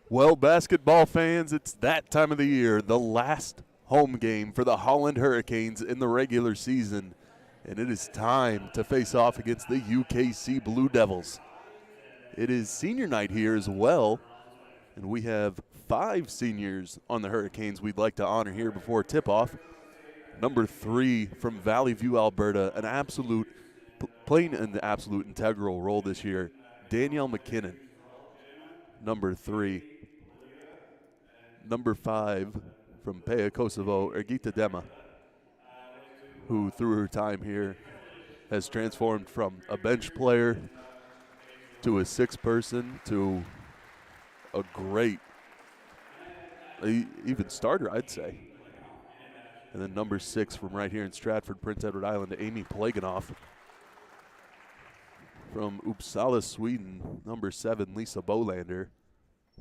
Well, basketball fans, it's that time of the year, the last home game for the Holland Hurricanes in the regular season, and it is time to face off against the UKC Blue Devils. It is senior night here as well, and we have 5 seniors on the Hurricanes we'd like to honor here before tip-off. Number 3 from Valley View, Alberta, playing an absolute integral role this year, Danielle McKinnon. Number 3. Number 5 from Pea Kosovo, Ergita Dema, who through her time here has transformed from a bench player to a 6-person to a great, even starter, I'd say. And then number 6 from right here in Stratford, Prince Edward Island, Amy Plaganoff. From Uppsala, Sweden, number 7, Lisa Bolander.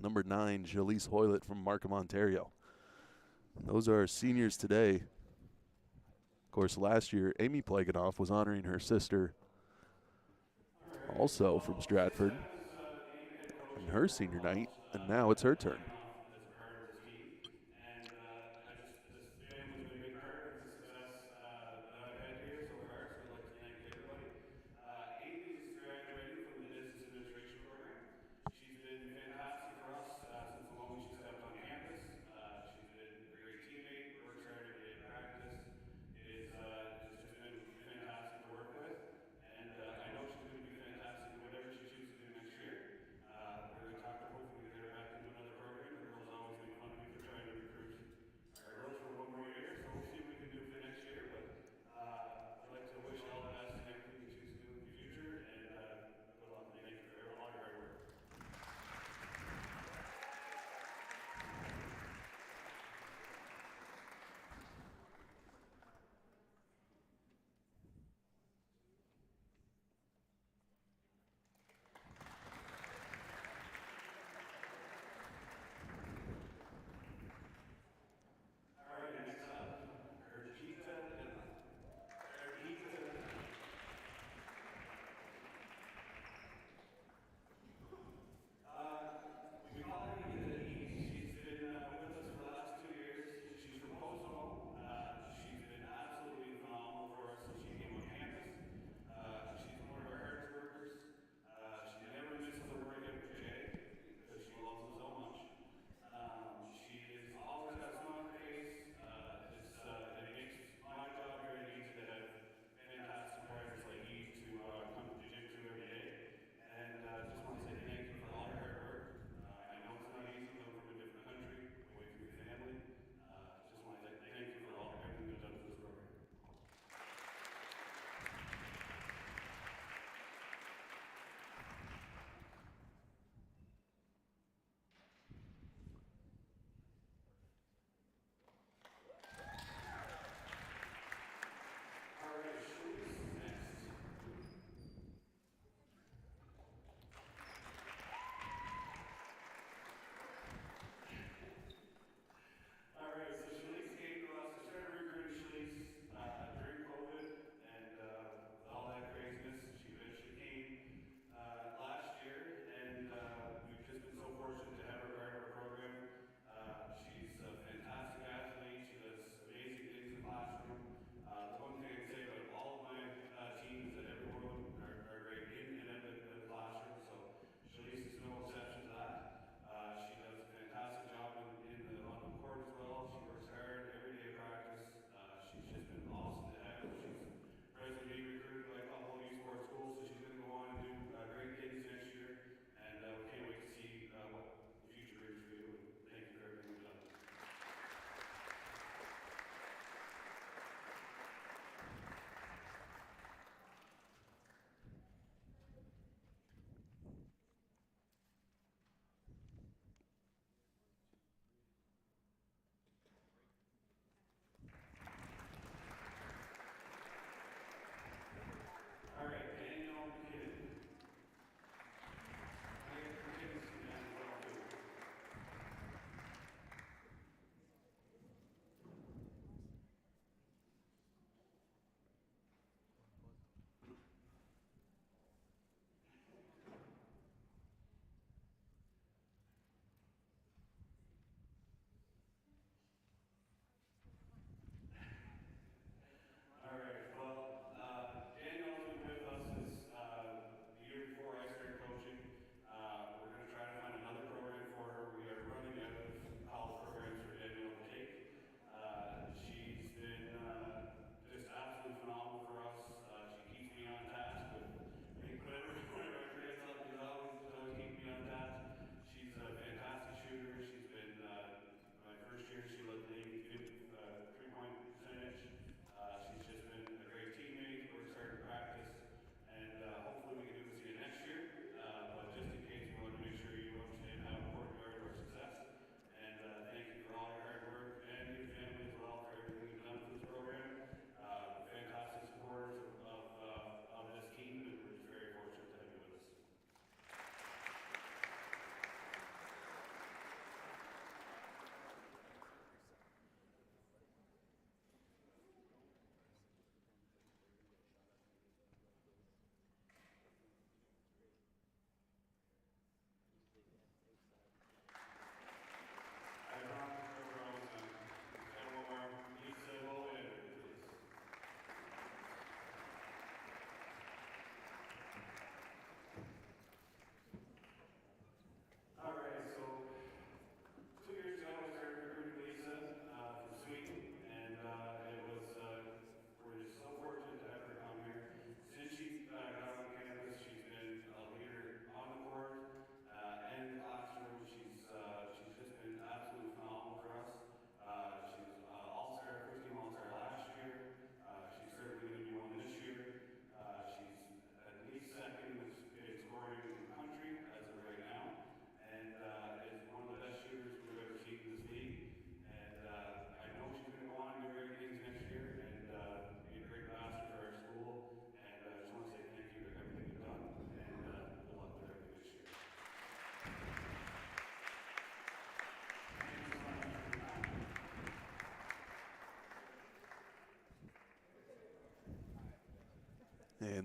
Number 9, Jalise Hoylett from Markham, Ontario. And those are our seniors today. Of course, last year, Amy Plaganoff was honoring her sister, also from Stratford, in her senior night, and now it's her turn.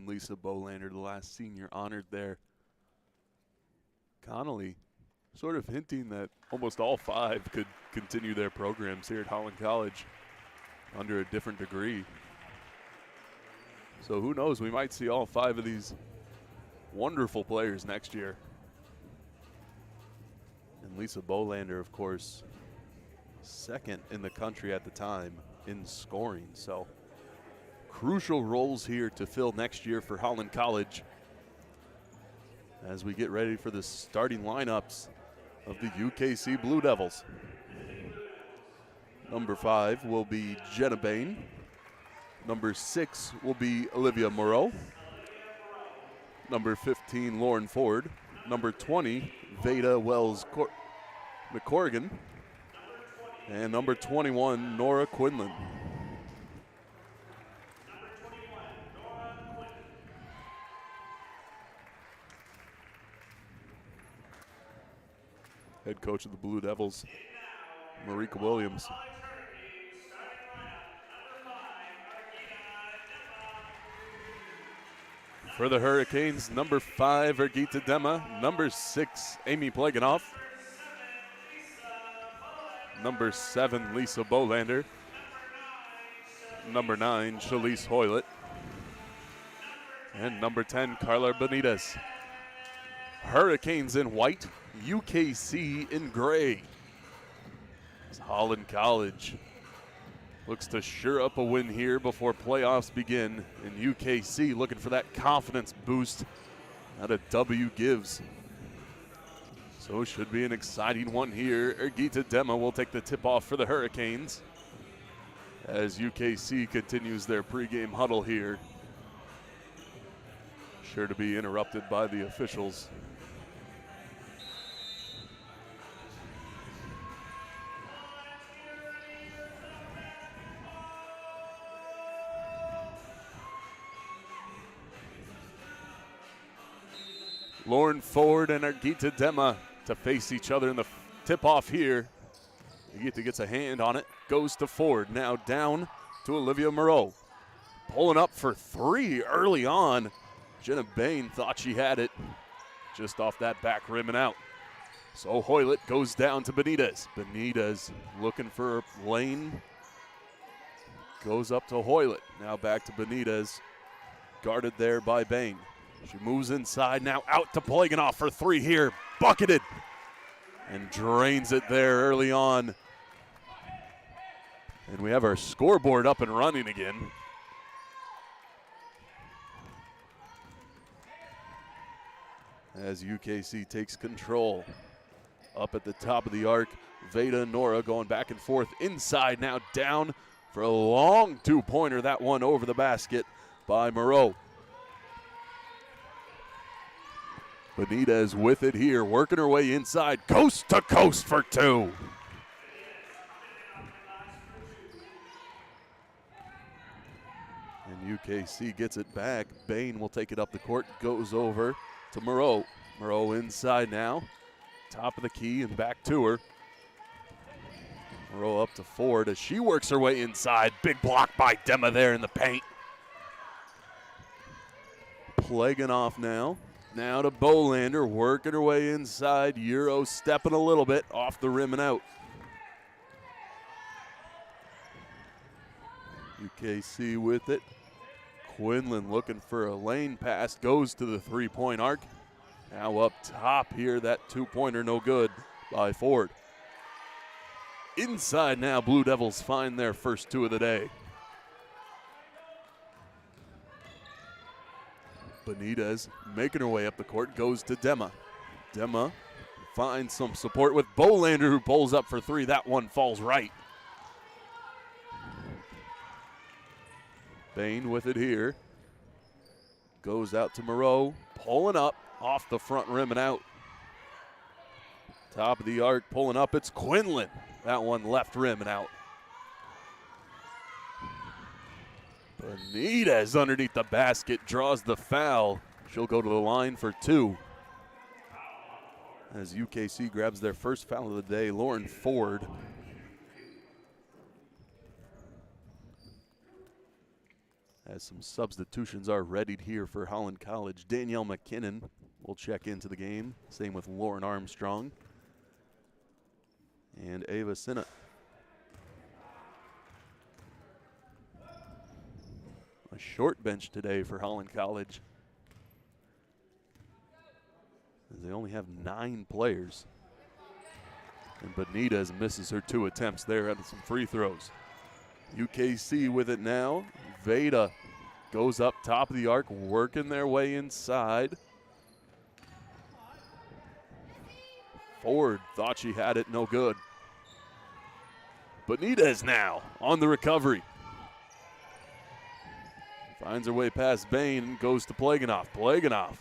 and Lisa Bolander, the last senior honored there. Connolly sort of hinting that almost all 5 could continue their programs here at Holland College under a different degree. So who knows, we might see all 5 of these wonderful players next year. And Lisa Bolander, of course, second in the country at the time in scoring. So crucial roles here to fill next year for Holland College as we get ready for the starting lineups of the UKC Blue Devils. Number 5 will be Jenna Bain. Number 6 will be Olivia Moreau. Number 15, Lauren Ford. Number 20, Veda Wells McCorrigan. And number 21, Nora Quinlan. Head coach of the Blue Devils, Marika Williams. For the Hurricanes, number 5, Ergita Dema. Number 6, Amy Pleganoff. Number 7, Lisa Bolander. Number 9, Shalise Hoylett. And number 10, Carla Benitez. Hurricanes in white, UKC in gray. As Holland College looks to sure up a win here before playoffs begin. And UKC looking for that confidence boost that a W gives. So it should be an exciting one here. Ergita Dema will take the tip off for the Hurricanes as UKC continues their pregame huddle here. Sure to be interrupted by the officials. Lauren Ford and Ergita Dema to face each other in the tip-off here. Ergita gets a hand on it, goes to Ford. Now down to Olivia Moreau. Pulling up for 3 early on. Jenna Bain thought she had it just off that back rim and out. So Hoylett goes down to Benitez. Benitez looking for a lane. Goes up to Hoylett. Now back to Benitez. Guarded there by Bain. She moves inside, now out to Pleganoff for 3 here. Bucketed. And drains it there early on. And we have our scoreboard up and running again. As UKC takes control. Up at the top of the arc, Veda and Nora going back and forth. Inside, now down for a long 2-pointer. That one over the basket by Moreau. Benitez with it here, working her way inside, coast to coast for 2. And UKC gets it back. Bain will take it up the court, goes over to Moreau. Moreau inside now, top of the key and back to her. Moreau up to Ford as she works her way inside. Big block by Dema there in the paint. Pleganoff now. Now to Bolander, working her way inside. Euro stepping a little bit off the rim and out. UKC with it. Quinlan looking for a lane pass, goes to the 3-point arc. Now up top here, that 2-pointer no good by Ford. Inside now, Blue Devils find their first 2 of the day. Benitez making her way up the court, goes to Dema. Dema finds some support with Bolander, who pulls up for 3. That one falls right. Bain with it here. Goes out to Moreau, pulling up off the front rim and out. Top of the arc, pulling up, it's Quinlan. That one left rim and out. Benitez underneath the basket, draws the foul. She'll go to the line for 2. As UKC grabs their first foul of the day, Lauren Ford. As some substitutions are readied here for Holland College. Danielle McKinnon will check into the game. Same with Lauren Armstrong and Ava Sinnott. A short bench today for Holland College, as they only have 9 players. And Benitez misses her 2 attempts there at some free throws. UKC with it now. Veda goes up top of the arc, working their way inside. Ford thought she had it, no good. Benitez now on the recovery. Finds her way past Bain, goes to Plaganoff. Plaganoff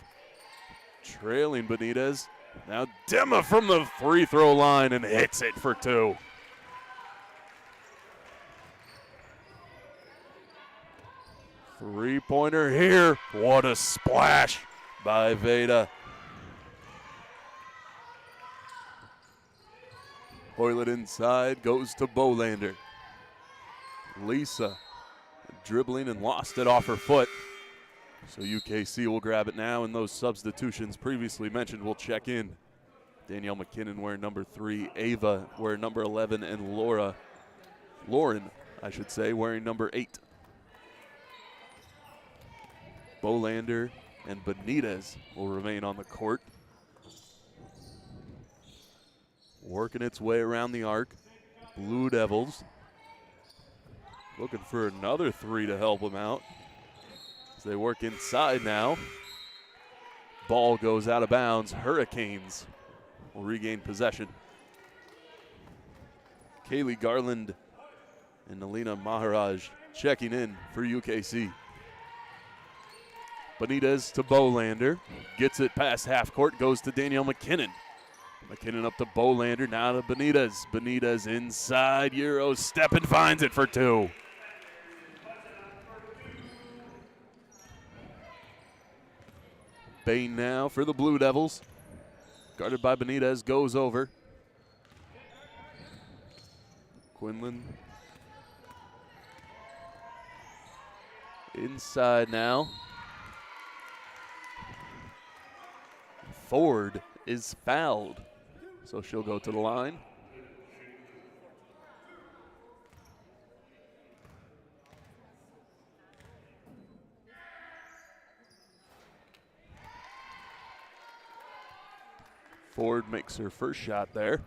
trailing Benitez. Now Demma from the free throw line and hits it for 2. Three-pointer here. What a splash by Veda. Hoylet inside, goes to Bolander. Lisa dribbling and lost it off her foot. So UKC will grab it now, and those substitutions previously mentioned will check in. Danielle McKinnon wearing number 3, Ava wearing number 11, and Lauren, I should say, wearing number 8. Bolander and Benitez will remain on the court. Working its way around the arc. Blue Devils looking for another 3 to help them out as they work inside now. Ball goes out of bounds. Hurricanes will regain possession. Kaylee Garland and Alina Maharaj checking in for UKC. Benitez to Bolander, gets it past half court, goes to Danielle McKinnon. McKinnon up to Bolander, now to Benitez. Benitez inside, Euro step and finds it for 2. Bain now for the Blue Devils. Guarded by Benitez, goes over. Quinlan inside now. Ford is fouled, so she'll go to the line. Ford makes her first shot there.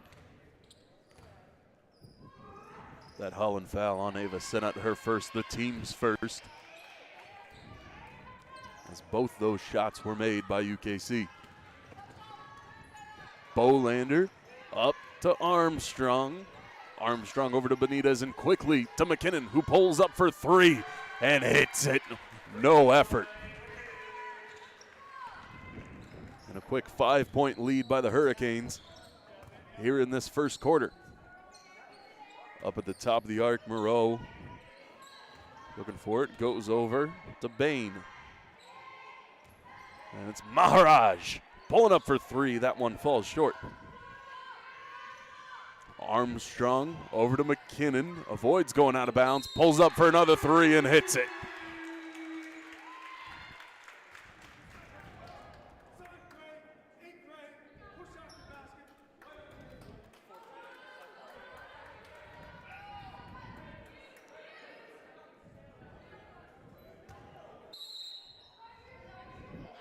That Holland foul on Ava Sinnott, her first, the team's first, as both those shots were made by UKC. Bolander up to Armstrong. Armstrong over to Benitez and quickly to McKinnon, who pulls up for 3 and hits it. No effort. And a quick 5-point lead by the Hurricanes here in this first quarter. Up at the top of the arc, Moreau looking for it, goes over to Bain. And it's Maharaj pulling up for 3. That one falls short. Armstrong over to McKinnon, avoids going out of bounds, pulls up for another 3 and hits it.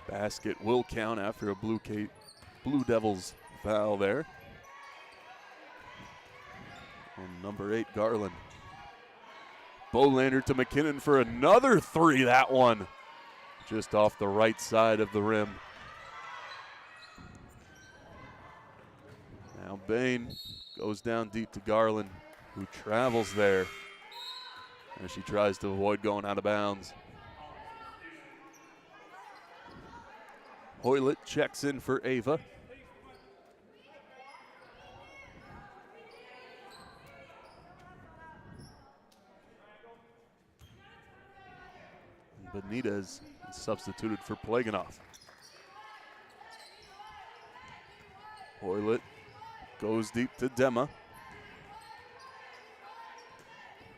Basket will count after a Blue Devils foul there on number 8, Garland. Bolander to McKinnon for another 3. That one just off the right side of the rim. Now Bain goes down deep to Garland, who travels there as she tries to avoid going out of bounds. Hoylet checks in for Ava. Benitez is substituted for Plaganoff. Hoylet goes deep to Demma.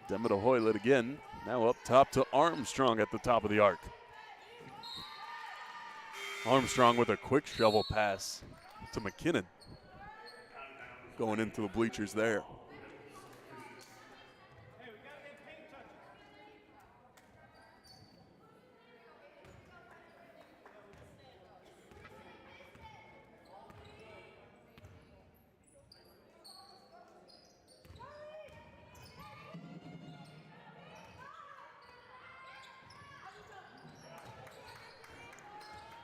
Demma to Hoylet again. Now up top to Armstrong at the top of the arc. Armstrong with a quick shovel pass to McKinnon. Going into the bleachers there.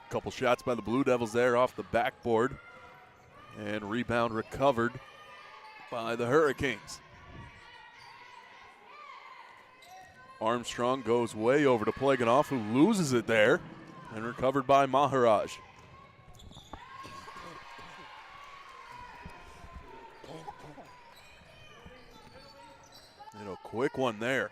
Couple shots by the Blue Devils there off the backboard. And rebound recovered by the Hurricanes. Armstrong goes way over to Plaganoff, who loses it there, and recovered by Maharaj. And a quick one there.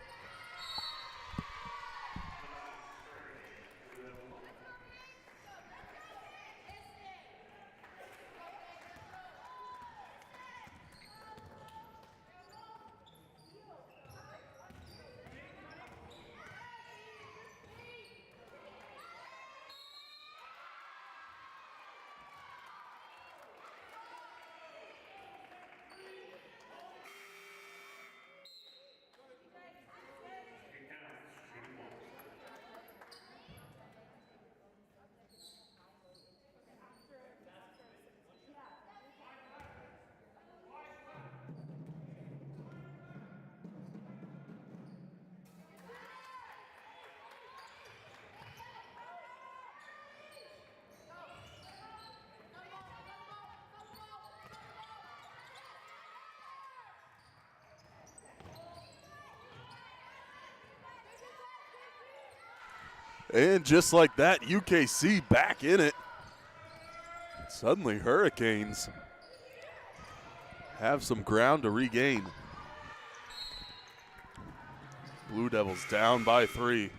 And just like that, UKC back in it. Suddenly Hurricanes have some ground to regain. Blue Devils down by 3.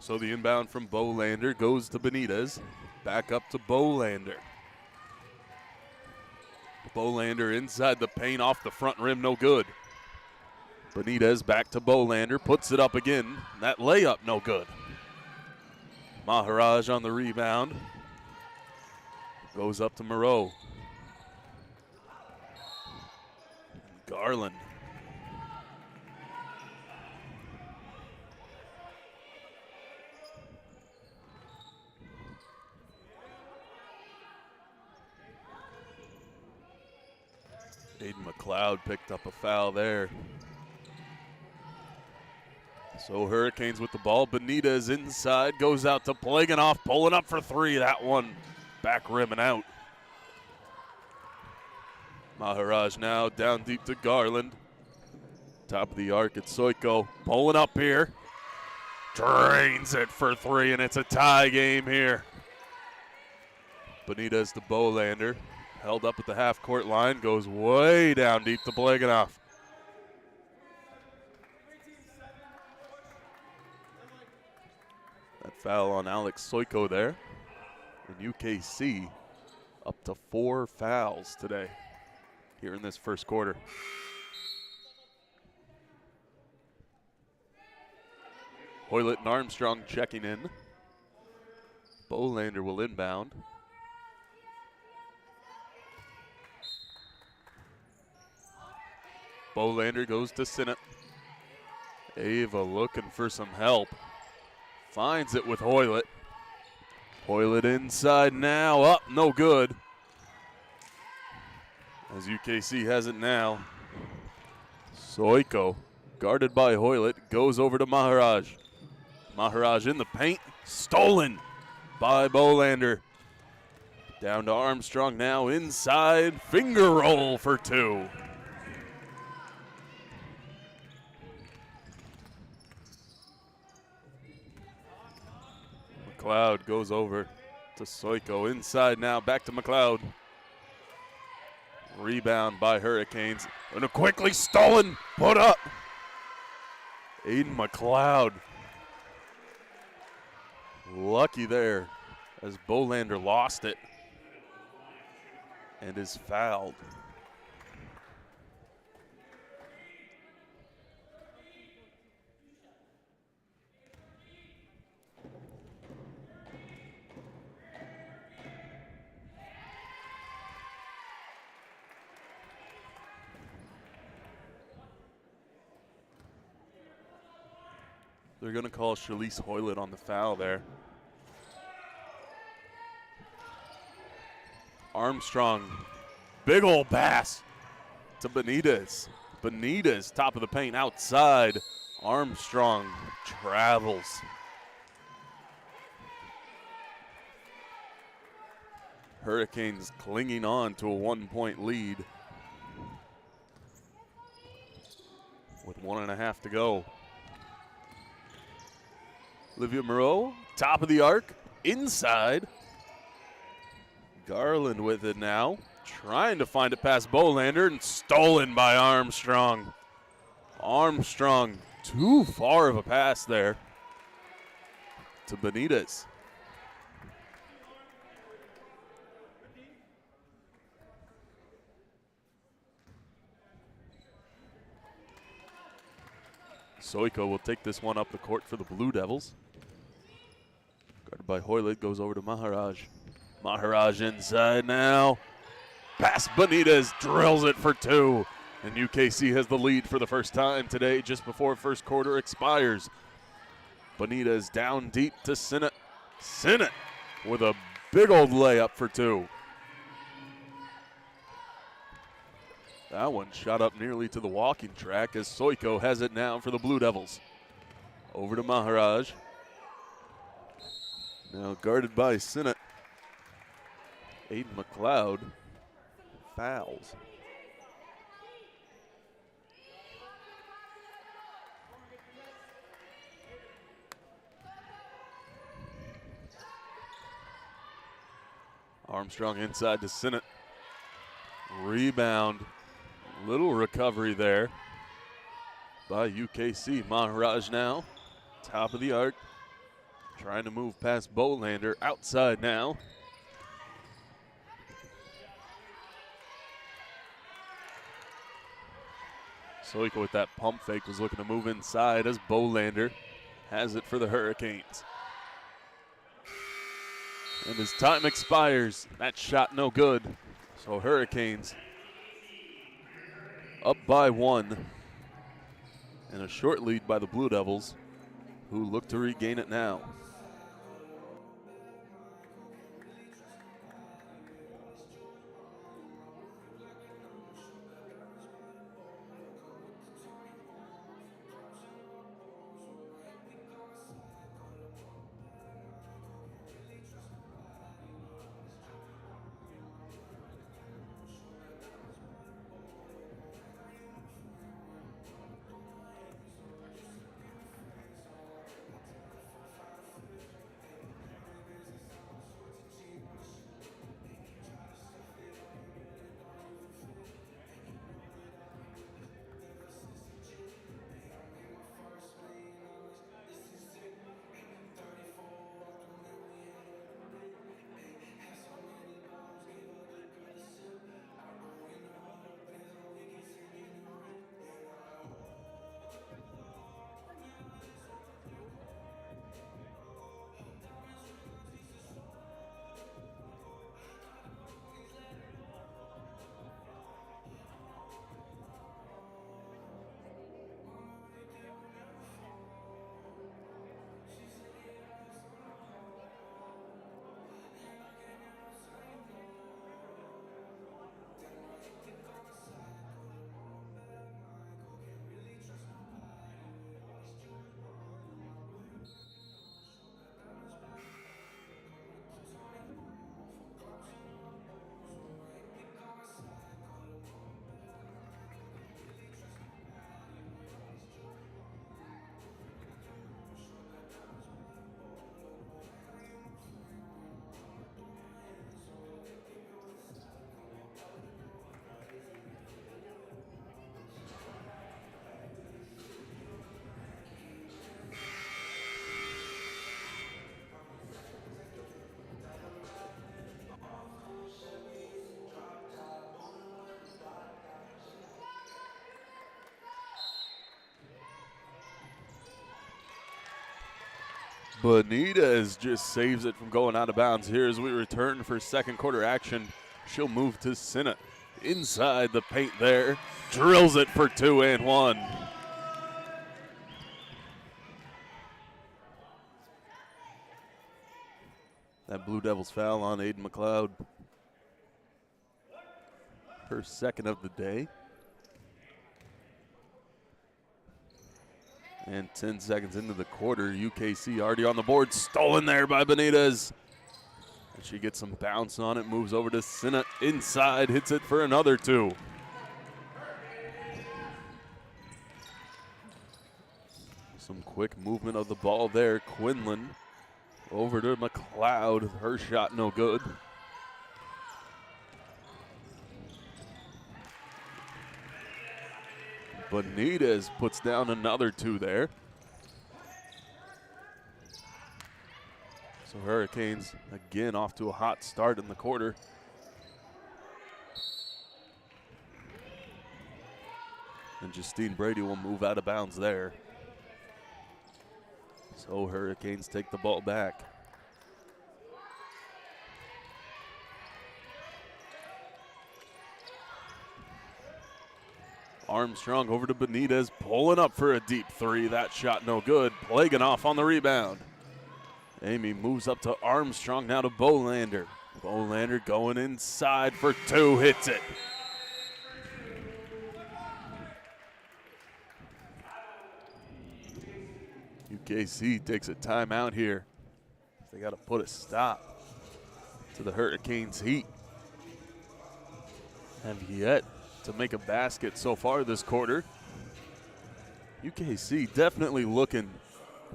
So the inbound from Bolander goes to Benitez. Back up to Bolander. Bolander inside the paint, off the front rim, no good. Benitez back to Bolander, puts it up again. That layup, no good. Maharaj on the rebound. Goes up to Moreau. Garland. Aiden McLeod picked up a foul there. So Hurricanes with the ball. Benitez inside, goes out to Plaganoff, pulling up for 3. That one back rim and out. Maharaj now down deep to Garland. Top of the arc at Soiko, pulling up here. Drains it for 3, and it's a tie game here. Benitez to Bolander. Held up at the half-court line, goes way down deep to Plaganoff. That foul on Alex Soiko there. And UKC up to 4 fouls today here in this first quarter. Hoylett and Armstrong checking in. Bolander will inbound. Bolander goes to Sinnott. Ava looking for some help. Finds it with Hoylett. Hoylett inside now, up, no good. As UKC has it now. Soiko, guarded by Hoylett, goes over to Maharaj. Maharaj in the paint, stolen by Bolander. Down to Armstrong now, inside, finger roll for 2. McLeod goes over to Soiko. Inside now, back to McLeod. Rebound by Hurricanes. And a quickly stolen, put up. Aiden McLeod. Lucky there as Bolander lost it and is fouled. They're going to call Shalise Hoylett on the foul there. Armstrong, big old pass to Benitez. Benitez, top of the paint, outside. Armstrong travels. Hurricanes clinging on to a 1-point lead with 1.5 to go. Olivia Moreau, top of the arc, inside. Garland with it now, trying to find it past Bolander and stolen by Armstrong. Armstrong, too far of a pass there to Benitez. Soiko will take this one up the court for the Blue Devils. Guarded by Hoylett, goes over to Maharaj. Maharaj inside now. Pass Benitez, drills it for 2. And UKC has the lead for the first time today, just before first quarter expires. Benitez down deep to Sinnott. Sinnott with a big old layup for 2. That one shot up nearly to the walking track as Soiko has it now for the Blue Devils. Over to Maharaj. Now guarded by Sinnott. Aiden McLeod fouls. Armstrong inside to Sinnott. Rebound. Little recovery there by UKC. Maharaj now, top of the arc, trying to move past Bolander. Outside now. Soiko with that pump fake was looking to move inside as Bolander has it for the Hurricanes. And as time expires, that shot no good. So Hurricanes up by 1, and a short lead by the Blue Devils, who look to regain it now. Benitez just saves it from going out of bounds here as we return for second quarter action. She'll move to Sinnott. Inside the paint there. Drills it for 2 and 1. That Blue Devils foul on Aiden McLeod. Her second of the day. And 10 seconds into the quarter, UKC already on the board. Stolen there by Benitez. And she gets some bounce on it, moves over to Sinnott. Inside, hits it for another 2. Some quick movement of the ball there. Quinlan over to McLeod. Her shot no good. Benitez puts down another 2 there. So Hurricanes again off to a hot start in the quarter. And Justine Brady will move out of bounds there. So Hurricanes take the ball back. Armstrong over to Benitez, pulling up for a deep 3. That shot no good. Plaganoff on the rebound. Amy moves up to Armstrong, now to Bolander. Bolander going inside for 2, hits it. UKC takes a timeout here. They got to put a stop to the Hurricanes' heat. Have yet to make a basket so far this quarter. UKC definitely looking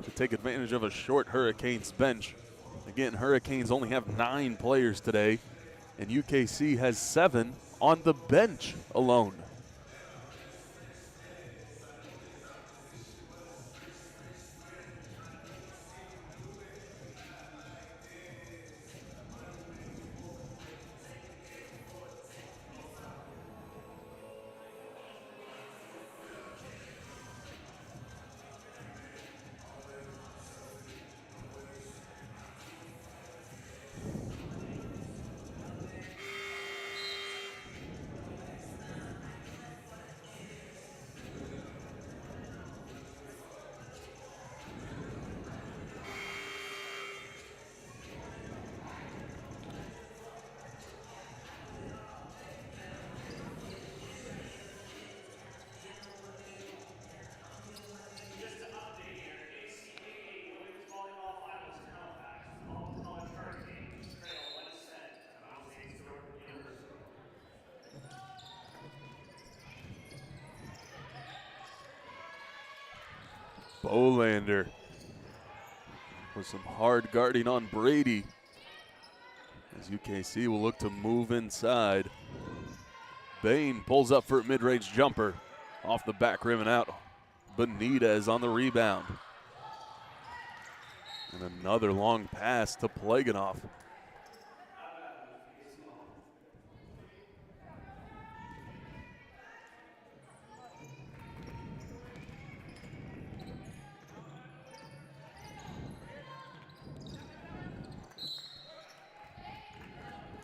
to take advantage of a short Hurricanes bench. Again, Hurricanes only have 9 players today, and UKC has 7 on the bench alone. Bolander with some hard guarding on Brady as UKC will look to move inside. Bain pulls up for a mid-range jumper off the back rim and out. Benitez on the rebound. And another long pass to Plaganoff.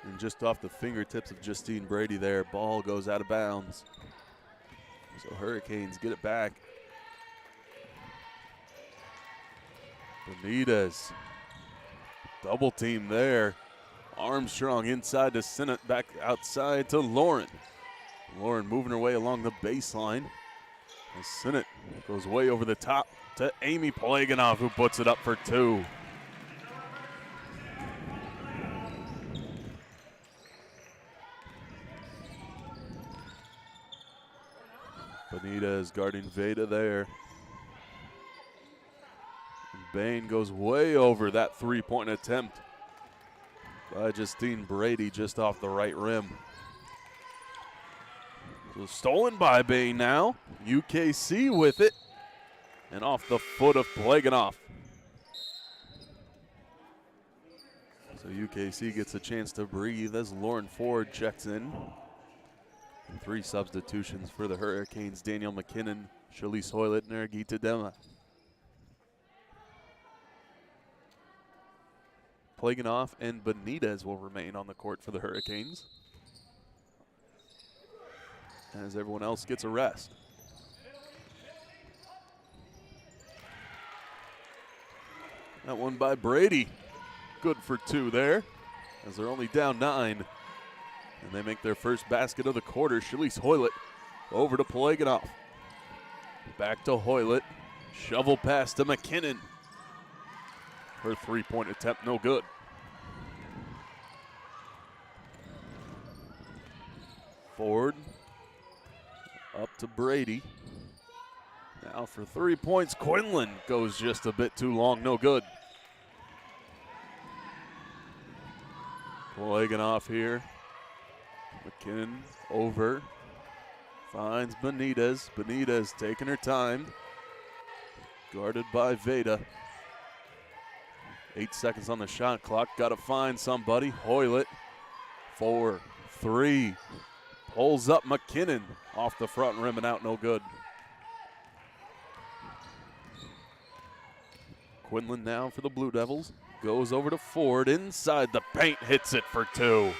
And just off the fingertips of Justine Brady there, ball goes out of bounds. So Hurricanes get it back. Benitez, double team there. Armstrong inside to Sinnott, back outside to Lauren. Lauren moving her way along the baseline. As Sinnott goes way over the top to Amy Plaganoff, who puts it up for 2. Benitez guarding Veda there. And Bain goes way over that 3-point attempt by Justine Brady just off the right rim. So stolen by Bain now. UKC with it. And off the foot of Plaganoff. So UKC gets a chance to breathe as Lauren Ford checks in. And 3 substitutions for the Hurricanes: Danielle McKinnon, Shalise Hoylett, and Argita Dema. Plaganoff and Benitez will remain on the court for the Hurricanes, as everyone else gets a rest. That one by Brady. Good for 2 there, as they're only down 9. And they make their first basket of the quarter. Shalise Hoylett over to Plaganoff. Back to Hoylett. Shovel pass to McKinnon. Her three-point attempt, no good. Ford up to Brady. Now for 3 points, Quinlan goes just a bit too long, no good. Plaganoff here. McKinnon over. Finds Benitez. Benitez taking her time. Guarded by Veda. 8 seconds on the shot clock. Got to find somebody. Hoylett. 4, 3. Pulls up McKinnon. Off the front rim and out, no good. Quinlan now for the Blue Devils. Goes over to Ford. Inside the paint. Hits it for 2.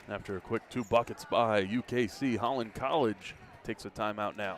After a quick 2 buckets by UKC, Holland College takes a timeout now.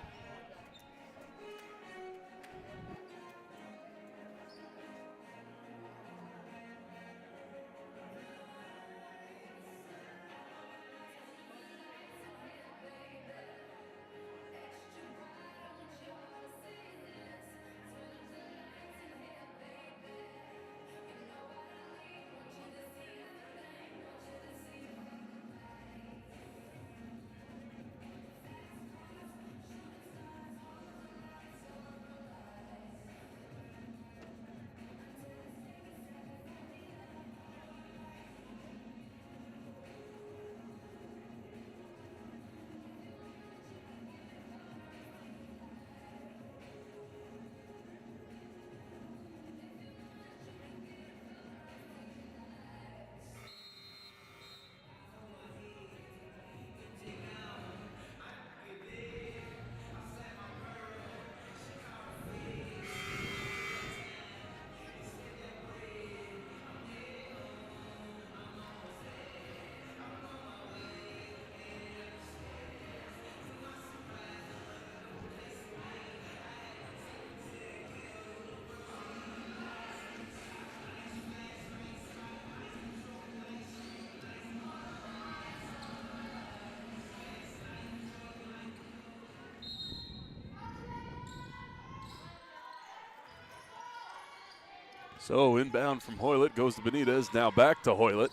So inbound from Hoylett goes to Benitez, now back to Hoylett.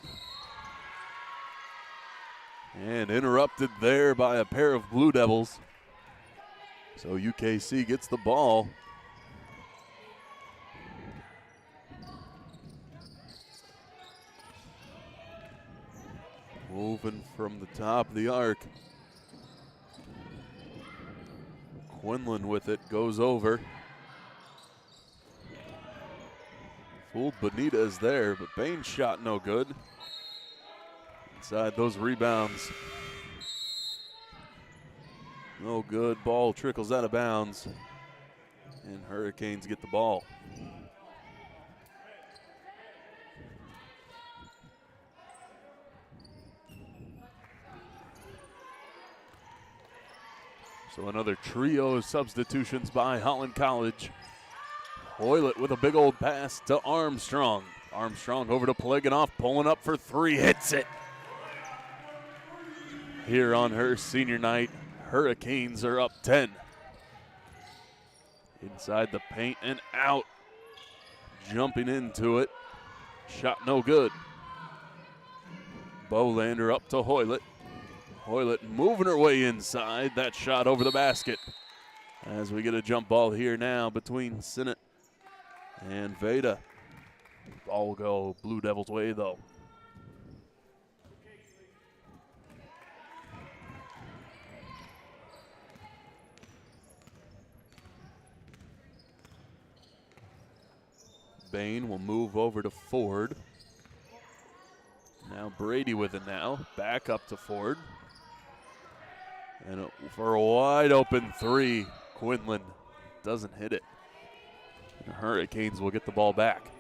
And interrupted there by a pair of Blue Devils. So UKC gets the ball. Moving from the top of the arc. Quinlan with it, goes over. Fooled Benitez there, but Bain's shot no good. Inside those rebounds. No good, ball trickles out of bounds. And Hurricanes get the ball. So another trio of substitutions by Holland College. Hoylett with a big old pass to Armstrong. Armstrong over to Plaganoff, pulling up for 3, hits it. Here on her senior night, Hurricanes are up 10. Inside the paint and out. Jumping into it. Shot no good. Bolander up to Hoylett. Hoylett moving her way inside. That shot over the basket. As we get a jump ball here now between Sinnott and Veda. Ball will go Blue Devils' way though. Bain will move over to Ford. Now Brady with it now. Back up to Ford. And for a wide open 3, Quinlan doesn't hit it. The Hurricanes will get the ball back.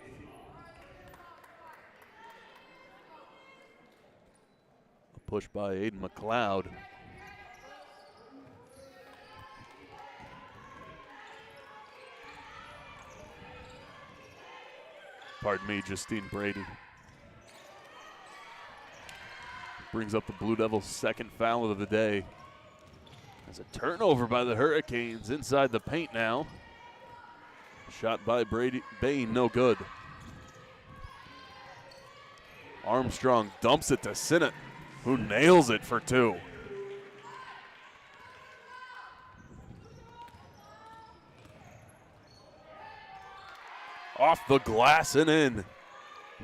A push by Aiden McLeod. Pardon me, Justine Brady. Brings up the Blue Devils' second foul of the day. There's a turnover by the Hurricanes inside the paint now. Shot by Bain, no good. Armstrong dumps it to Sinnott, who nails it for two. Off the glass and in.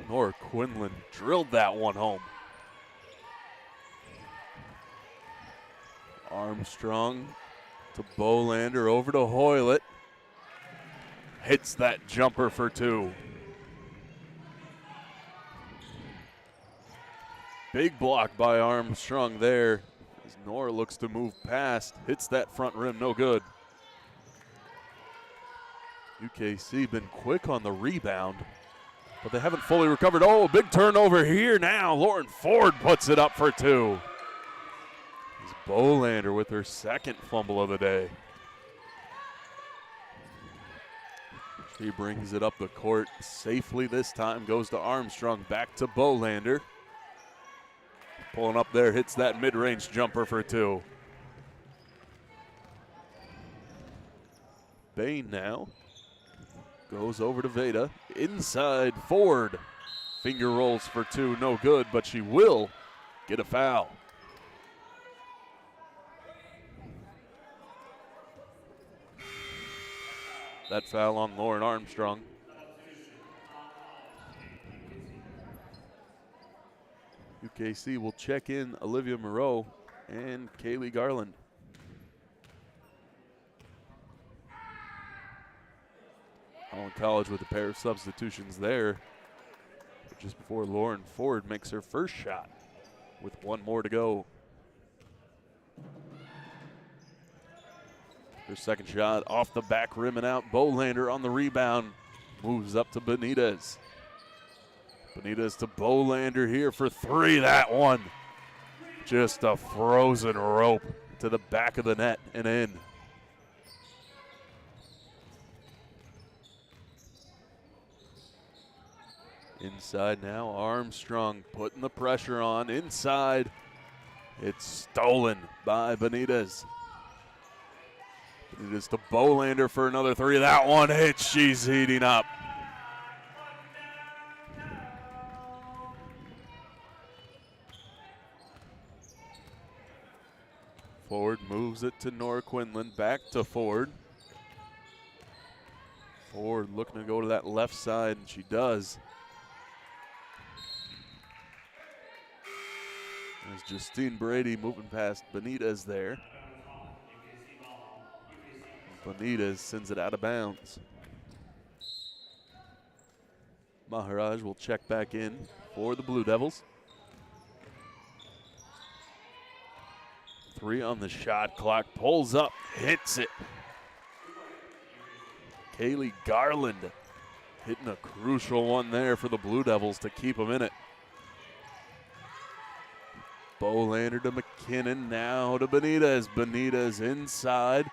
Nora Quinlan drilled that one home. Armstrong to Bolander, over to Hoylett. Hits that jumper for two. Big block by Armstrong there as Nora looks to move past. Hits that front rim, no good. UKC been quick on the rebound, but they haven't fully recovered. Oh, big turnover here now. Lauren Ford puts it up for two. Bolander with her second fumble of the day. She brings it up the court safely this time. Goes to Armstrong, back to Bolander. Pulling up there, hits that mid-range jumper for two. Bain now goes over to Veda. Inside, Ford. Finger rolls for two, no good, but she will get a foul. That foul on Lauren Armstrong. UKC will check in Olivia Moreau and Kaylee Garland. Holland College with a pair of substitutions there. Just before Lauren Ford makes her first shot with one more to go. Her second shot off the back rim and out. Bolander on the rebound. Moves up to Benitez. Benitez to Bolander here for three. That one. Just a frozen rope to the back of the net and in. Inside now, Armstrong putting the pressure on. Inside, it's stolen by Benitez. It is to Bolander for another three. That one hits. She's heating up. Ford moves it to Nora Quinlan. Back to Ford. Ford looking to go to that left side, and she does. There's Justine Brady moving past Benitez there. Benitez sends it out of bounds. Maharaj will check back in for the Blue Devils. Three on the shot clock, pulls up, hits it. Kaylee Garland hitting a crucial one there for the Blue Devils to keep them in it. Bolander to McKinnon, now to Benitez. Benitez inside.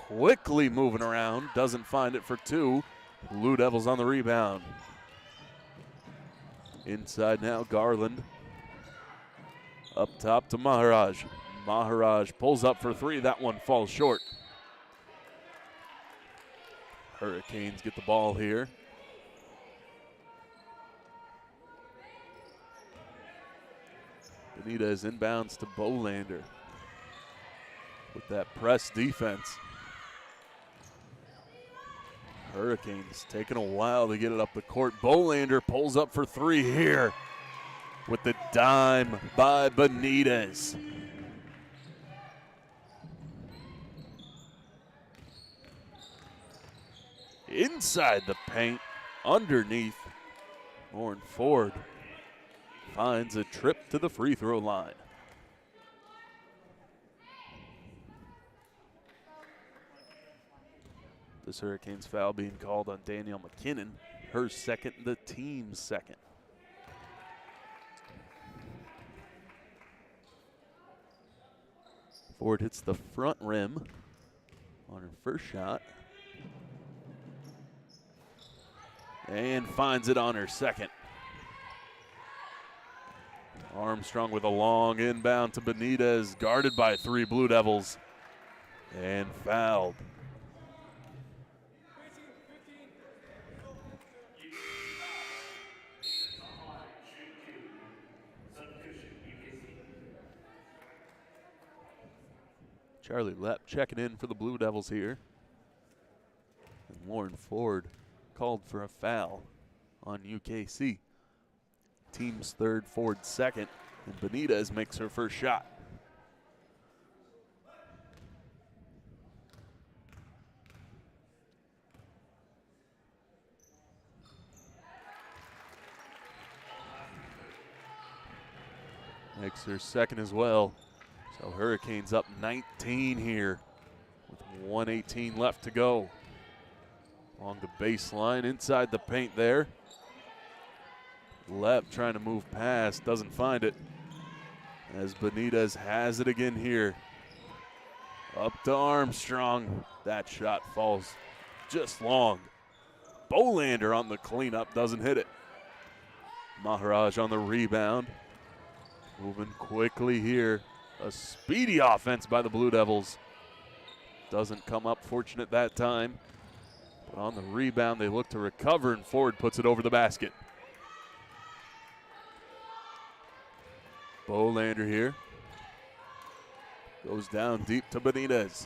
Quickly moving around, doesn't find it for two. Blue Devils on the rebound. Inside now, Garland. Up top to Maharaj. Maharaj pulls up for three. That one falls short. Hurricanes get the ball here. Benitez inbounds to Bolander with that press defense. Hurricanes taking a while to get it up the court. Bolander pulls up for three here with the dime by Benitez. Inside the paint, underneath, Lauren Ford finds a trip to the free throw line. This Hurricanes foul being called on Danielle McKinnon. Her second, the team's second. Ford hits the front rim on her first shot. And finds it on her second. Armstrong with a long inbound to Benitez, guarded by 3 Blue Devils, and fouled. Charlie Lepp checking in for the Blue Devils here. And Lauren Ford called for a foul on UKC. Team's third, Ford's second, and Benitez makes her first shot. Makes her second as well. So Hurricanes up 19 here with 1:18 left to go. Along the baseline, inside the paint there. Lepp trying to move past, doesn't find it. As Benitez has it again here. Up to Armstrong. That shot falls just long. Bolander on the cleanup, doesn't hit it. Maharaj on the rebound. Moving quickly here. A speedy offense by the Blue Devils. Doesn't come up fortunate that time. But on the rebound, they look to recover, and Ford puts it over the basket. Bolander here. Goes down deep to Benitez.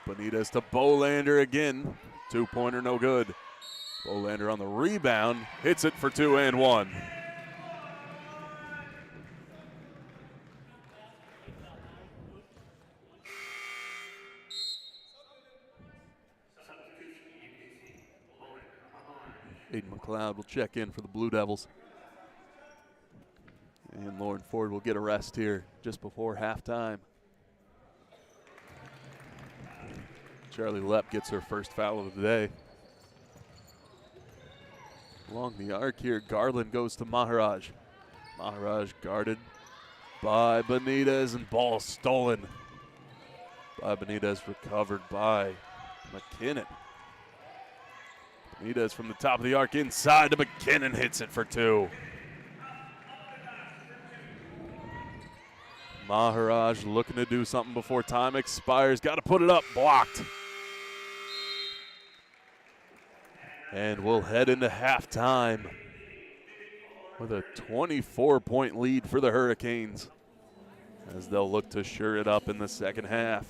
Benitez to Bolander again. 2-pointer, no good. Bolander on the rebound. Hits it for 2 and 1. Aiden McLeod will check in for the Blue Devils. And Lauren Ford will get a rest here just before halftime. Charlie Lepp gets her first foul of the day. Along the arc here, Garland goes to Maharaj. Maharaj guarded by Benitez, and ball stolen by Benitez, recovered by McKinnon. Benitez from the top of the arc inside to McKinnon, hits it for 2. Maharaj looking to do something before time expires. Got to put it up, blocked. And we'll head into halftime with a 24-point lead for the Hurricanes as they'll look to sure it up in the second half.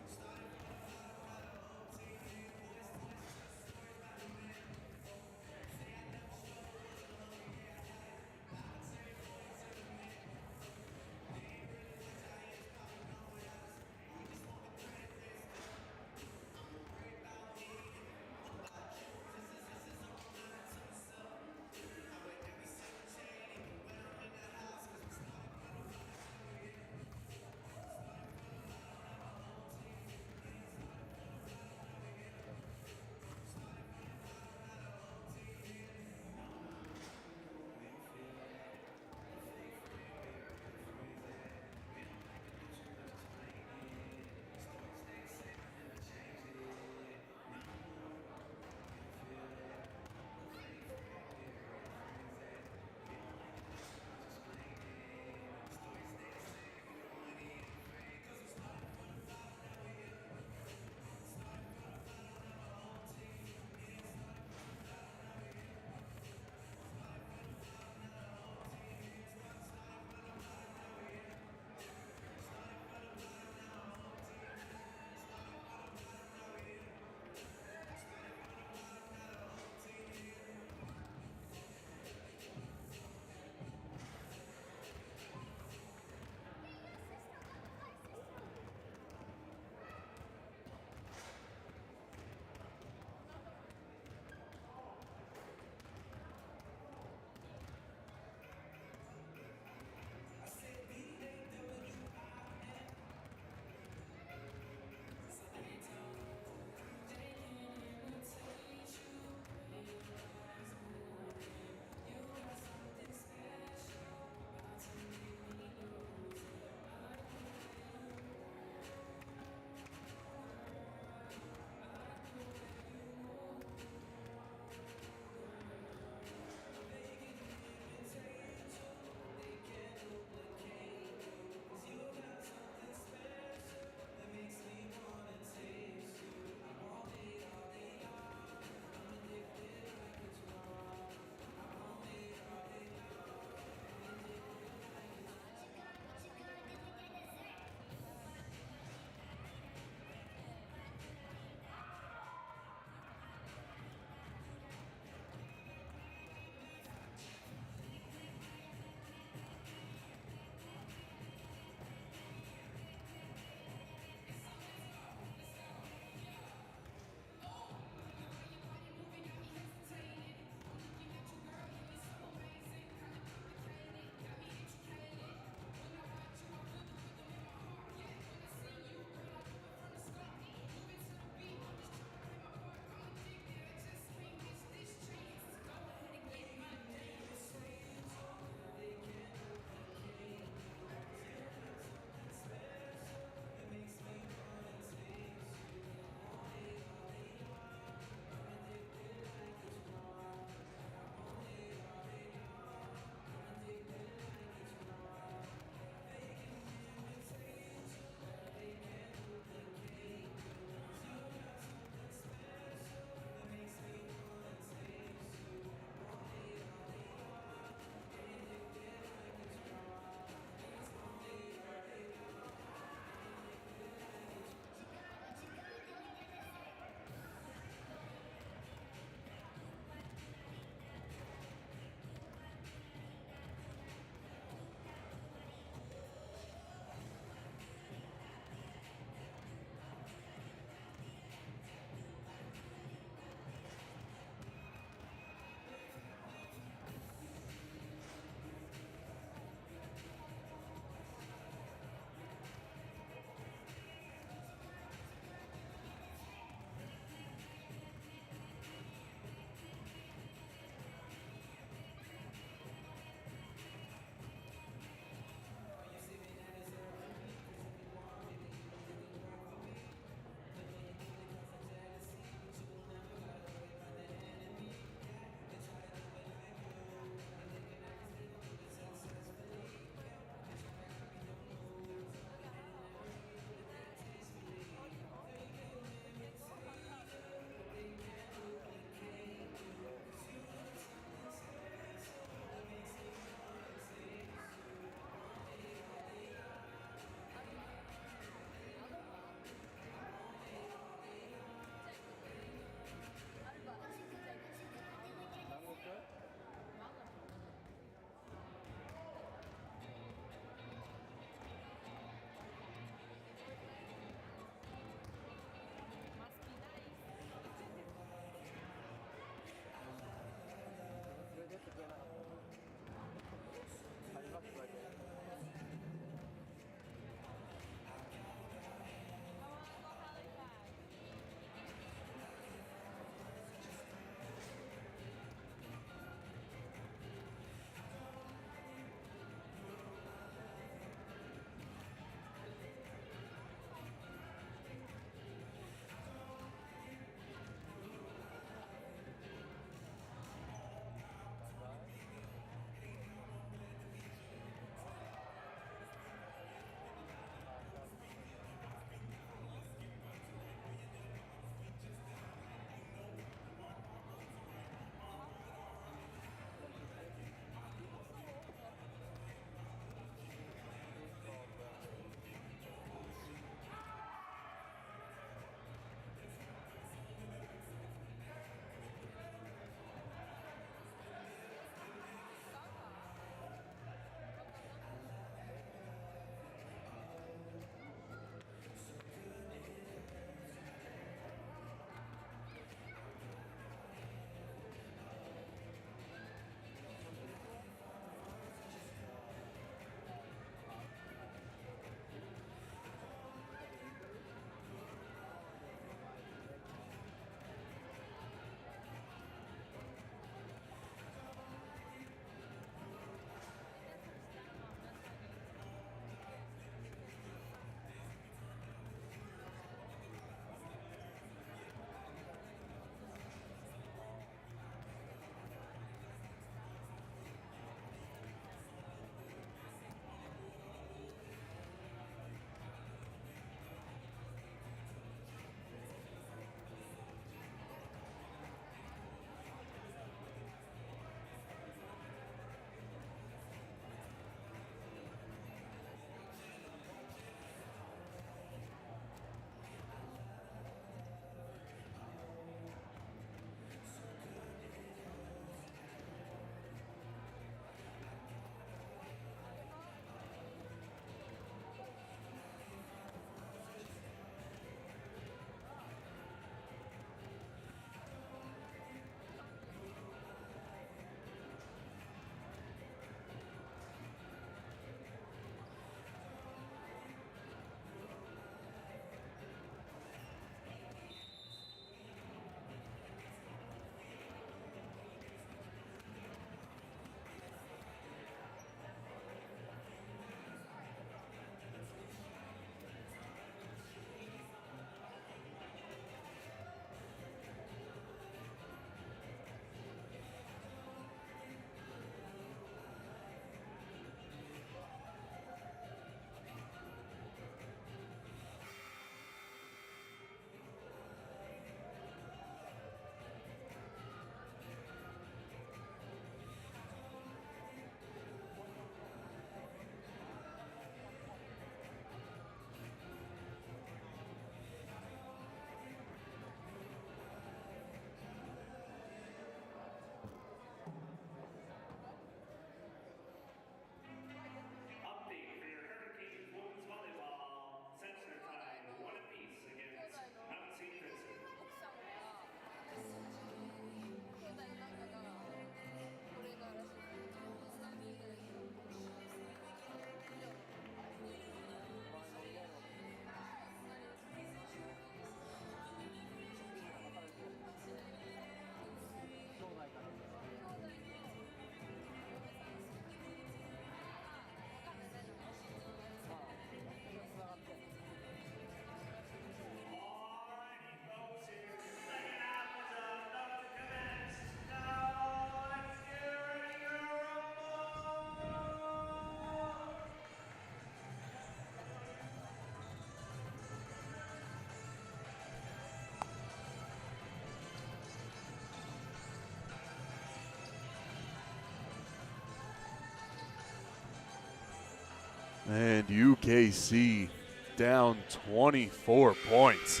And UKC down 24 points.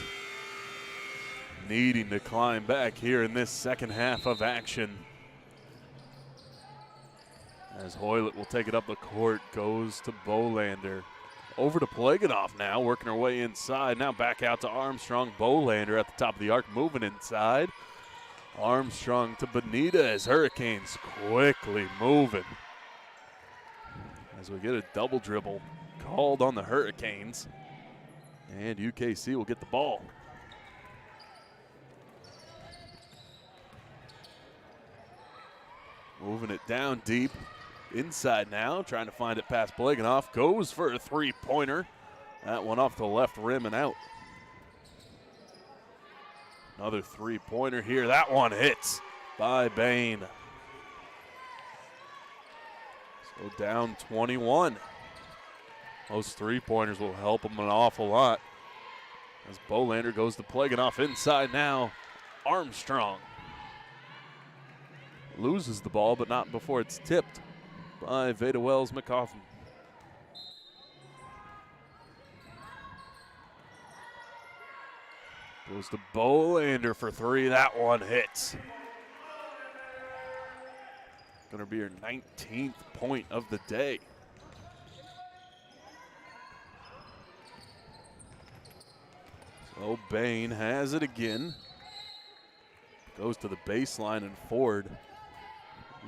Needing to climb back here in this second half of action. As Hoylett will take it up the court, goes to Bolander. Over to Pleganov now, working her way inside. Now back out to Armstrong. Bolander at the top of the arc, moving inside. Armstrong to Benitez. Hurricanes quickly moving. As we get a double dribble called on the Hurricanes. And UKC will get the ball. Moving it down deep. Inside now, trying to find it past Pleganov. Goes for a three-pointer. That one off the left rim and out. Another three-pointer here. That one hits by Bain. So down 21. Those three-pointers will help them an awful lot. As Bolander goes to Pleganov inside now. Armstrong loses the ball, but not before it's tipped by Veda Wells McCaughan. Goes to Bolander for three. That one hits. Gonna be her 19th point of the day. So Bain has it again. Goes to the baseline and Ford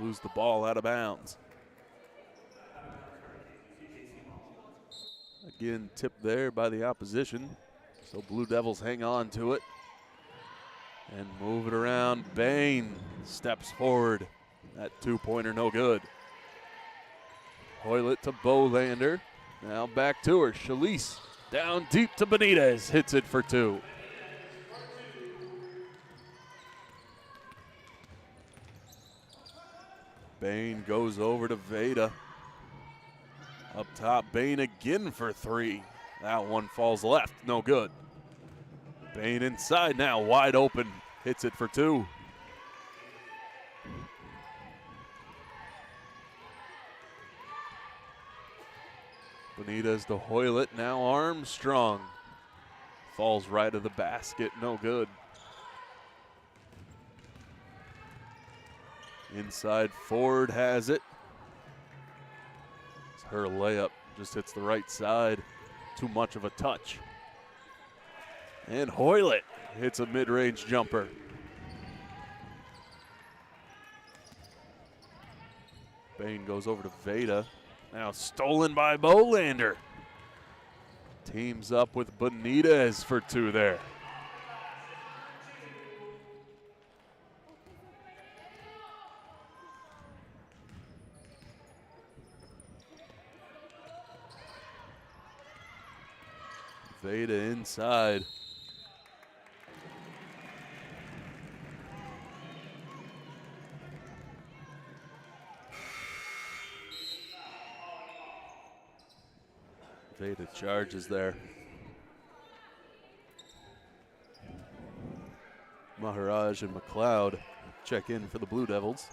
lose the ball out of bounds. Again, tipped there by the opposition. So Blue Devils hang on to it and move it around. Bain steps forward. That two-pointer no good. Hoylett to Bolander. Now back to her. Shalise down deep to Benitez. Hits it for two. Bain goes over to Veda. Up top, Bain again for three. That one falls left, no good. Bain inside now, wide open, hits it for two. Benitez to Hoylett, now Armstrong. Falls right of the basket, no good. Inside, Ford has it. Her layup just hits the right side. Too much of a touch. And Hoylett hits a mid-range jumper. Bain goes over to Veda. Now stolen by Bolander. Teams up with Benitez for two there. Veda inside. Veda charges there. Maharaj and McLeod check in for the Blue Devils.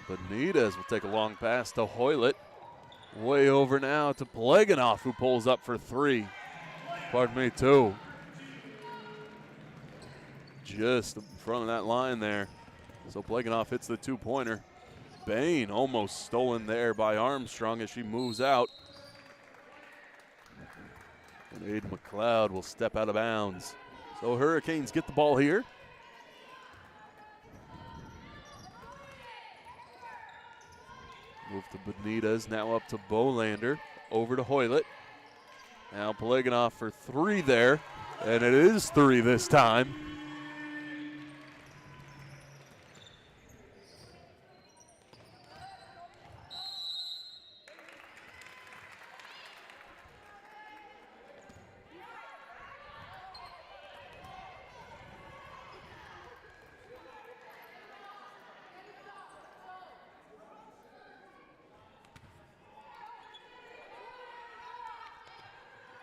Benitez will take a long pass to Hoylett. Way over now to Pleganov, who pulls up for three. Pardon me, two. Just in front of that line there. So Pleganov hits the two-pointer. Bain almost stolen there by Armstrong as she moves out. And Aiden McLeod will step out of bounds. So Hurricanes get the ball here. Move to Benitez, now up to Bolander, over to Hoylett. Now Pleganov for three there, and it is three this time.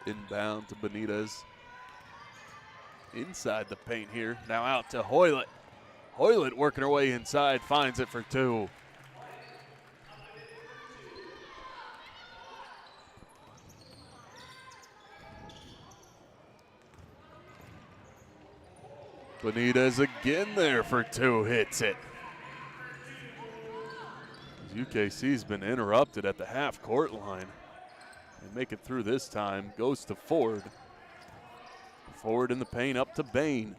Inbound to Benitez. Inside the paint here. Now out to Hoylett. Hoylett working her way inside, finds it for two. Benitez again there for two, hits it. UKC's been interrupted at the half-court line. They make it through this time, goes to Ford. Ford in the paint, up to Bain.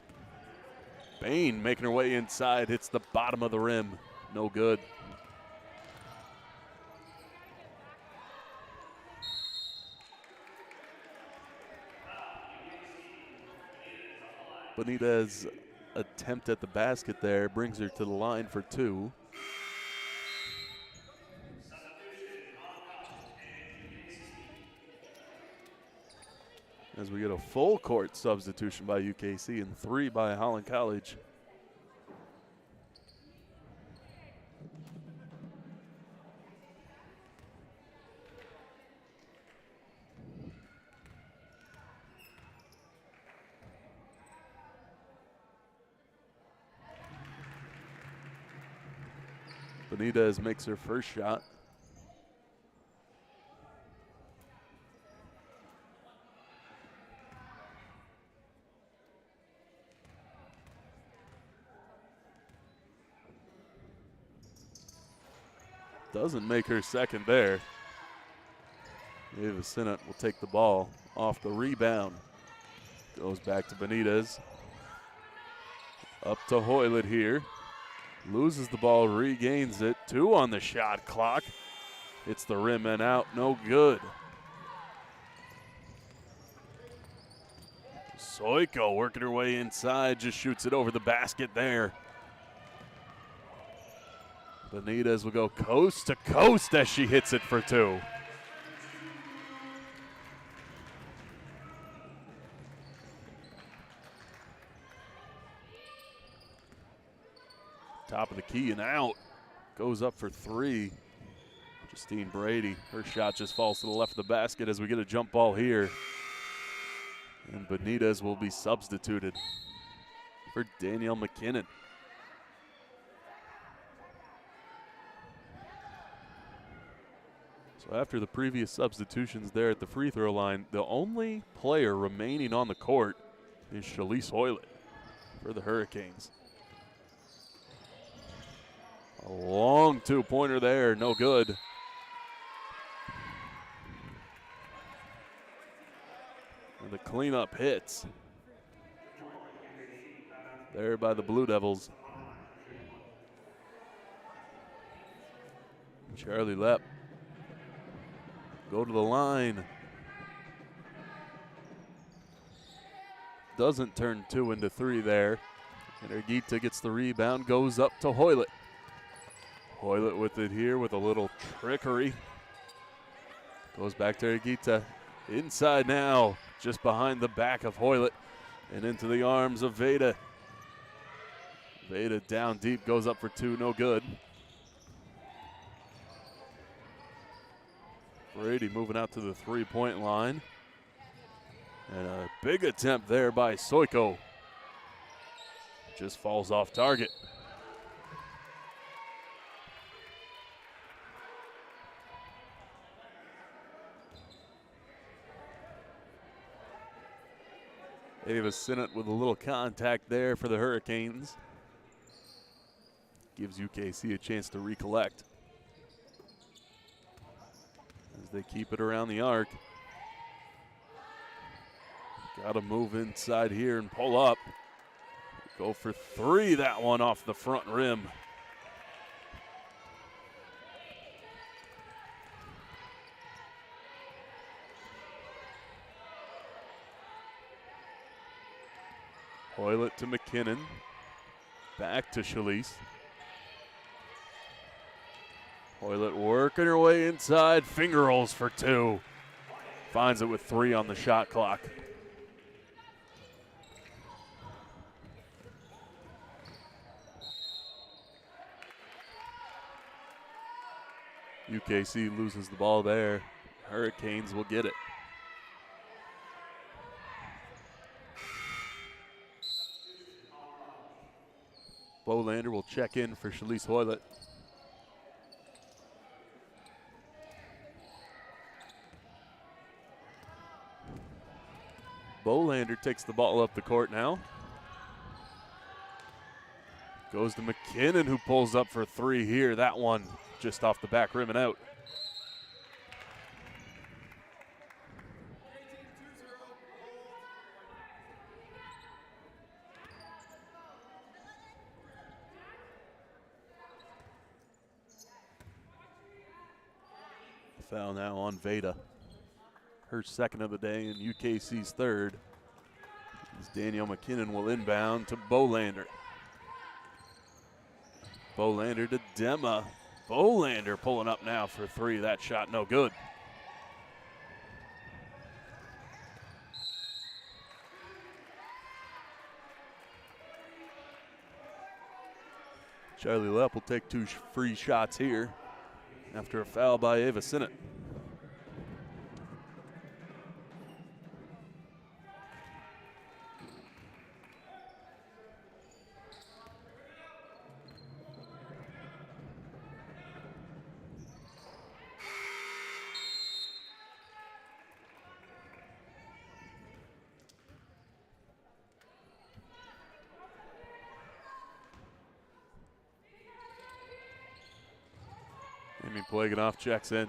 Bain making her way inside, hits the bottom of the rim, no good. Benitez attempt at the basket there, brings her to the line for two. As we get a full court substitution by UKC and three by Holland College. Benitez makes her first shot. Doesn't make her second there. Ava Sinnott will take the ball off the rebound. Goes back to Benitez. Up to Hoylett here. Loses the ball, regains it. Two on the shot clock. Hits the rim and out, no good. Soiko working her way inside, just shoots it over the basket there. Benitez will go coast to coast as she hits it for two. Top of the key and out. Goes up for three. Justine Brady, her shot just falls to the left of the basket as we get a jump ball here. And Benitez will be substituted for Danielle McKinnon. So after the previous substitutions there at the free throw line, the only player remaining on the court is Shalise Hoylett for the Hurricanes. A long two-pointer there, no good. And the cleanup hits there by the Blue Devils. Charlie Lepp go to the line. Doesn't turn two into three there. And Ergita gets the rebound, goes up to Hoylett. Hoylett with it here with a little trickery. Goes back to Ergita. Inside now, just behind the back of Hoylett and into the arms of Veda. Veda down deep, goes up for two, no good. Brady moving out to the three-point line. And a big attempt there by Soiko. Just falls off target. Ava Sinnott with a little contact there for the Hurricanes. Gives UKC a chance to recollect as they keep it around the arc. Got to move inside here and pull up. Go for three, that one off the front rim. Hoylett to McKinnon. Back to Shalise. Hoylett working her way inside. Finger rolls for two. Finds it with three on the shot clock. UKC loses the ball there. Hurricanes will get it. Bolander will check in for Shalise Hoylett. Bolander takes the ball up the court now. Goes to McKinnon, who pulls up for three here. That one just off the back rim and out. Foul now on Veda. Her second of the day and UKC's third. As Danielle McKinnon will inbound to Bolander. Bolander to Dema. Bolander pulling up now for three. That shot no good. Charlie Lepp will take two free shots here after a foul by Ava Sinnott. Amy Plaganoff checks in.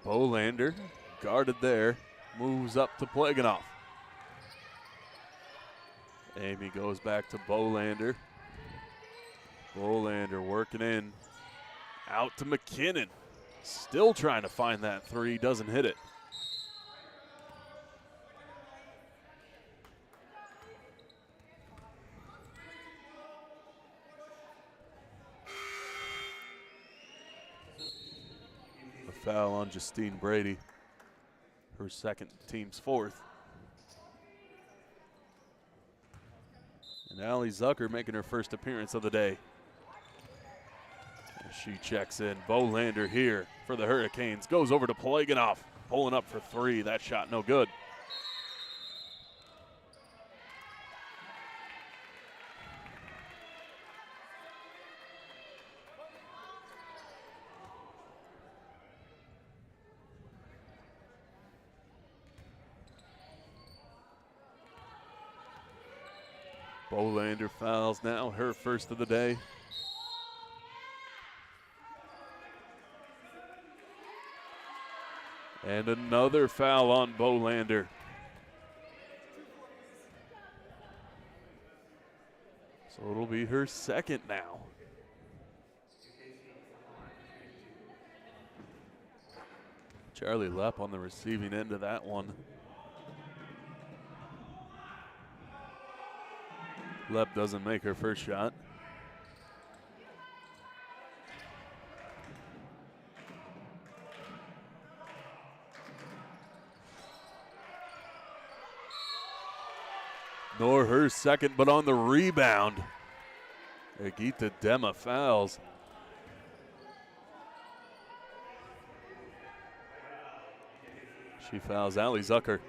Bolander guarded there, moves up to Plaganoff. Amy goes back to Bolander. Bolander working in, out to McKinnon. Still trying to find that three, doesn't hit it. Foul on Justine Brady, her second, team's fourth. And Allie Zucker making her first appearance of the day. As she checks in. Bolander here for the Hurricanes. Goes over to Plaganoff, pulling up for three. That shot no good. Bolander fouls now, her first of the day. And another foul on Bolander. So it'll be her second now. Charlie Lepp on the receiving end of that one. Lepp doesn't make her first shot. Nor her second, but on the rebound, Agita Dema fouls. She fouls Allie Zucker.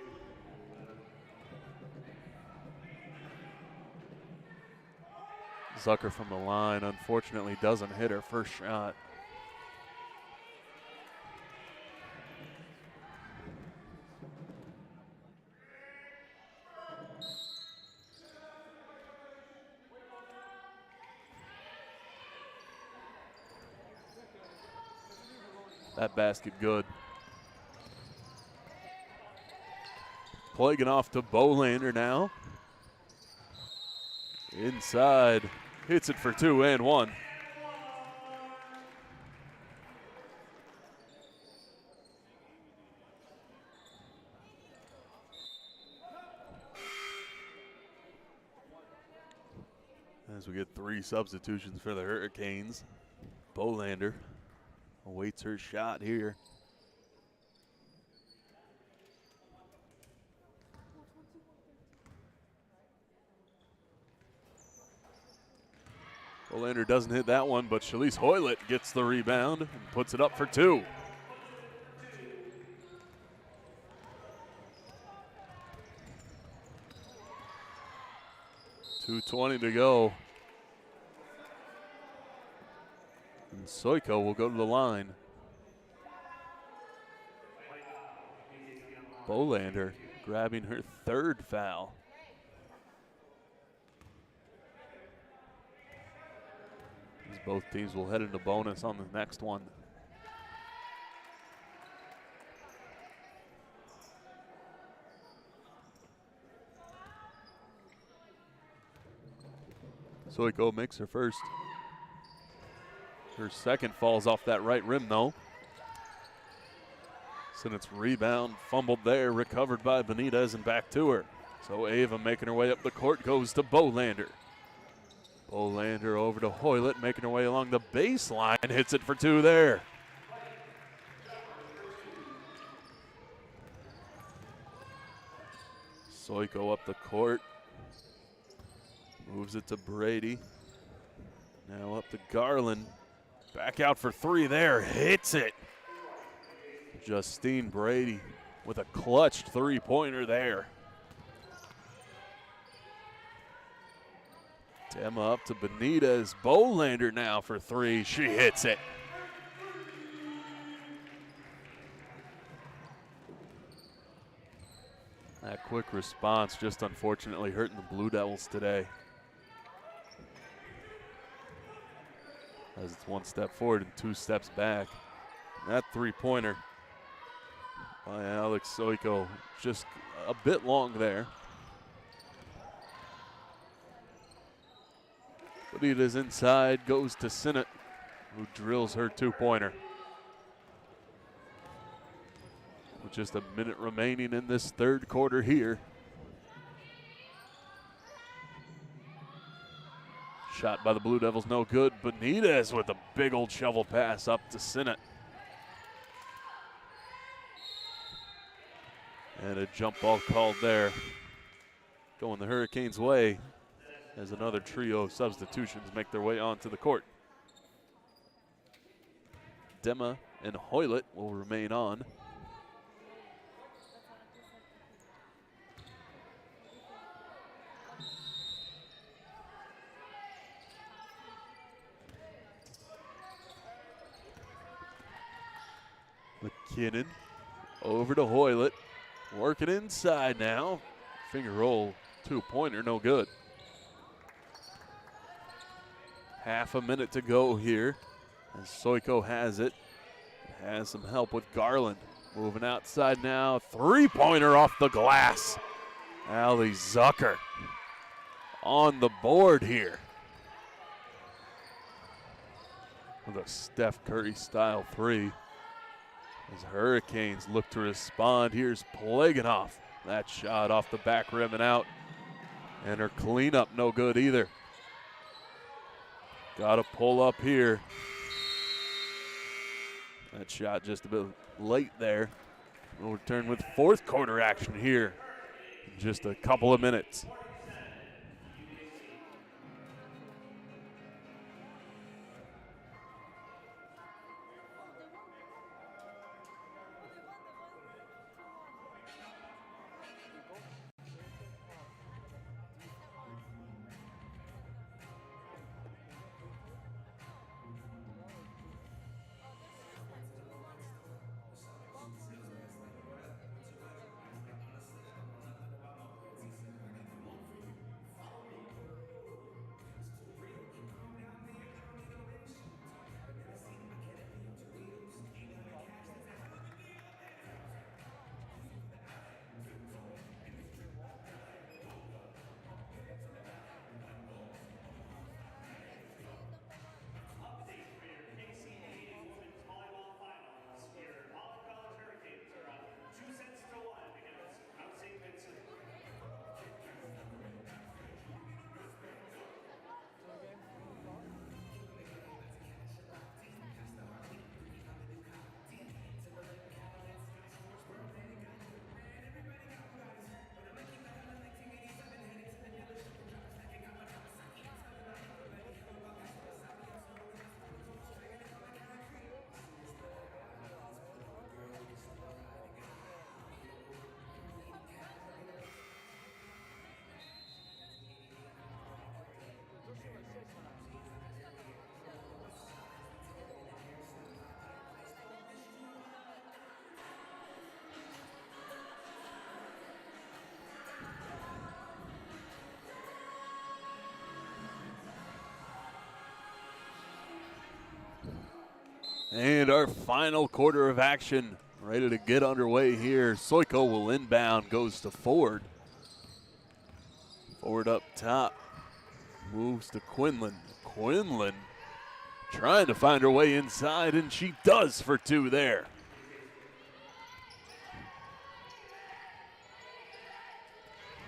Zucker from the line, unfortunately, doesn't hit her first shot. That basket good. Plaganoff to Bolander now. Inside. Hits it for two and one. As we get three substitutions for the Hurricanes, Bolander awaits her shot here. Bolander doesn't hit that one, but Shalise Hoylett gets the rebound and puts it up for two. .220 to go. And Soiko will go to the line. Bolander grabbing her third foul. Both teams will head into bonus on the next one. Soiko makes her first. Her second falls off that right rim though. Since rebound fumbled there, recovered by Benitez and back to her. So Ava making her way up the court goes to Bolander. Bolander over to Hoylett, making her way along the baseline, hits it for two there. Soiko up the court. Moves it to Brady. Now up to Garland. Back out for three there, hits it. Justine Brady with a clutch three-pointer there. Emma up to Benitez. Bolander now for three. She hits it. That quick response just unfortunately hurting the Blue Devils today. As it's one step forward and two steps back. That three-pointer by Alex Soiko just a bit long there. Benitez inside, goes to Sinnott, who drills her two-pointer. With just a minute remaining in this third quarter here. Shot by the Blue Devils, no good. Benitez with a big old shovel pass up to Sinnott. And a jump ball called there. Going the Hurricanes' way as another trio of substitutions make their way onto the court. Dema and Hoylett will remain on. McKinnon over to Hoylett. Working inside now. Finger roll two-pointer, no good. Half a minute to go here as Soiko has it. Has some help with Garland. Moving outside now. Three-pointer off the glass. Allie Zucker on the board here. With a Steph Curry style three. As Hurricanes look to respond, here's Plaganoff. That shot off the back rim and out. And her cleanup no good either. Got to pull up here. That shot just a bit late there. We'll return with fourth quarter action here in just a couple of minutes. And our final quarter of action ready to get underway here. Soiko will inbound, goes to Ford. Ford up top, moves to Quinlan. Quinlan trying to find her way inside, and she does for two there.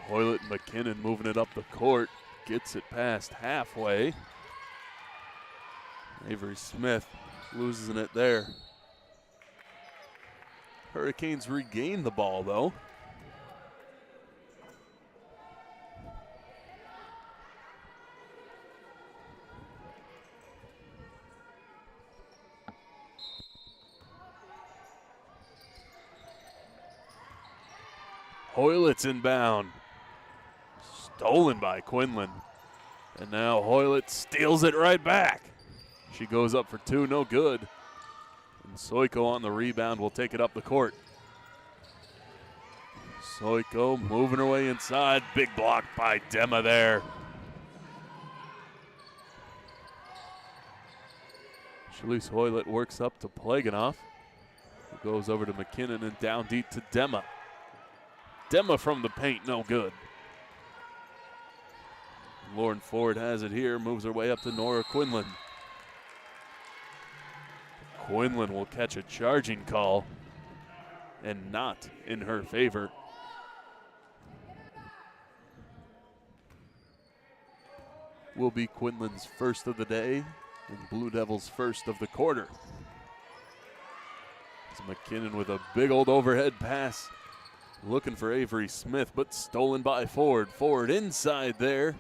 Hoylett and McKinnon moving it up the court, gets it past halfway. Avery Smith losing it there. Hurricanes regain the ball though. Hoylett's inbound. Stolen by Quinlan. And now Hoylett steals it right back. She goes up for two, no good. And Soiko on the rebound will take it up the court. Soiko moving her way inside. Big block by Dema there. Shalise Hoylett works up to Plaganoff. Goes over to McKinnon and down deep to Dema. Dema from the paint, no good. Lauren Ford has it here, moves her way up to Nora Quinlan. Quinlan will catch a charging call, and not in her favor. Will be Quinlan's first of the day and Blue Devils' first of the quarter. It's McKinnon with a big old overhead pass. Looking for Avery Smith, but stolen by Ford. Ford inside there.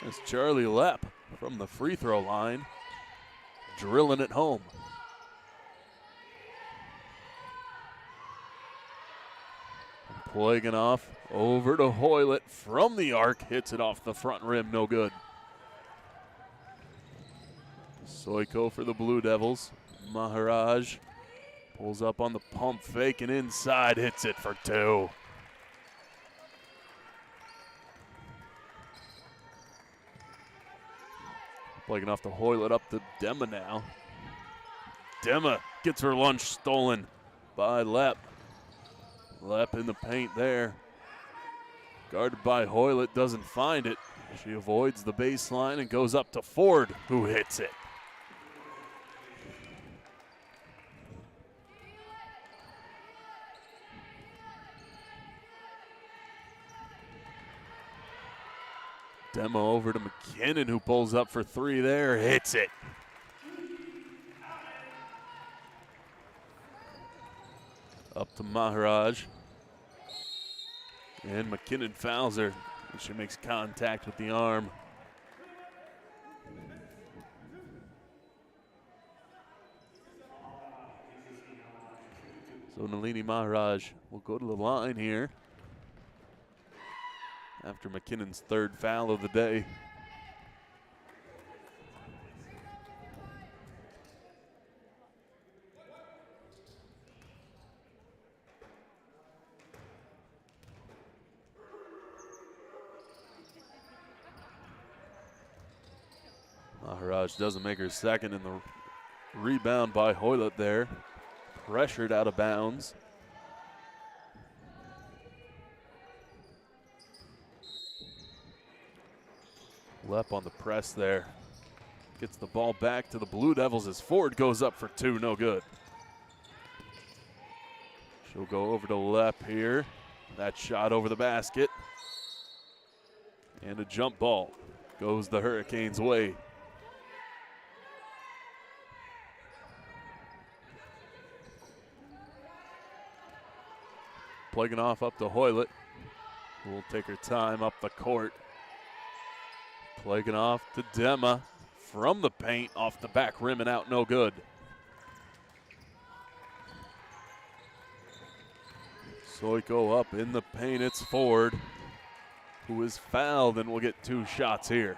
There's Charlie Lepp from the free throw line, drilling it home. Plaganoff over to Hoylett from the arc, hits it off the front rim, no good. Soiko for the Blue Devils. Maharaj pulls up on the pump fake and inside, hits it for two. Plaganoff to Hoylett up to Dema now. Dema gets her lunch stolen by Lepp. Lepp in the paint there. Guarded by Hoylett, doesn't find it. She avoids the baseline and goes up to Ford, who hits it. Dema over to McKinnon, who pulls up for three there, hits it. Up to Maharaj. And McKinnon fouls her. She makes contact with the arm. So Nalini Maharaj will go to the line here after McKinnon's third foul of the day. Maharaj doesn't make her second, and the rebound by Hoylett there. Pressured out of bounds. Lepp on the press there. Gets the ball back to the Blue Devils as Ford goes up for two, no good. She'll go over to Lepp here. That shot over the basket. And a jump ball goes the Hurricanes' way. Plaganoff up to Hoylett, who will take her time up the court. Plaganoff to Dema from the paint, off the back rim and out, no good. Soiko up in the paint, it's Ford, who is fouled and will get two shots here.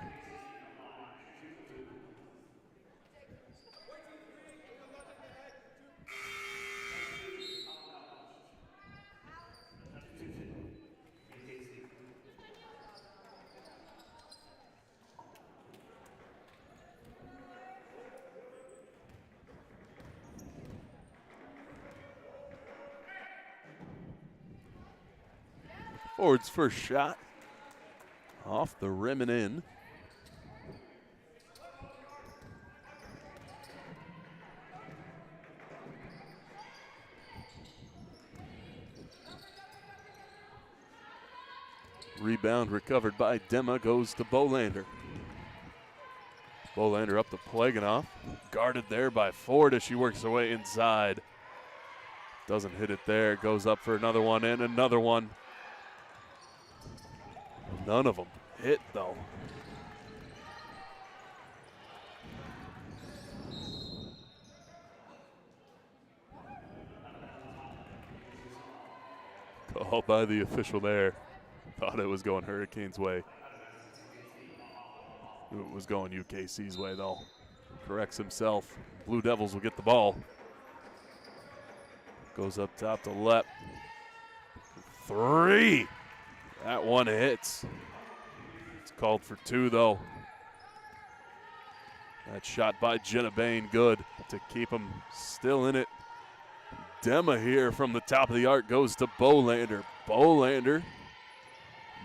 Ford's first shot off the rim and in. Rebound recovered by Dema, goes to Bolander. Bolander up to Pleganov. Guarded there by Ford as she works her way inside. Doesn't hit it there, goes up for another one and another one. None of them hit though. Called by the official there. Thought it was going Hurricanes' way. It was going UKC's way though. Corrects himself. Blue Devils will get the ball. Goes up top to Lepp. Three. That one hits. It's called for two though. That shot by Jenna Bain, good to keep him still in it. Dema here from the top of the arc goes to Bolander. Bolander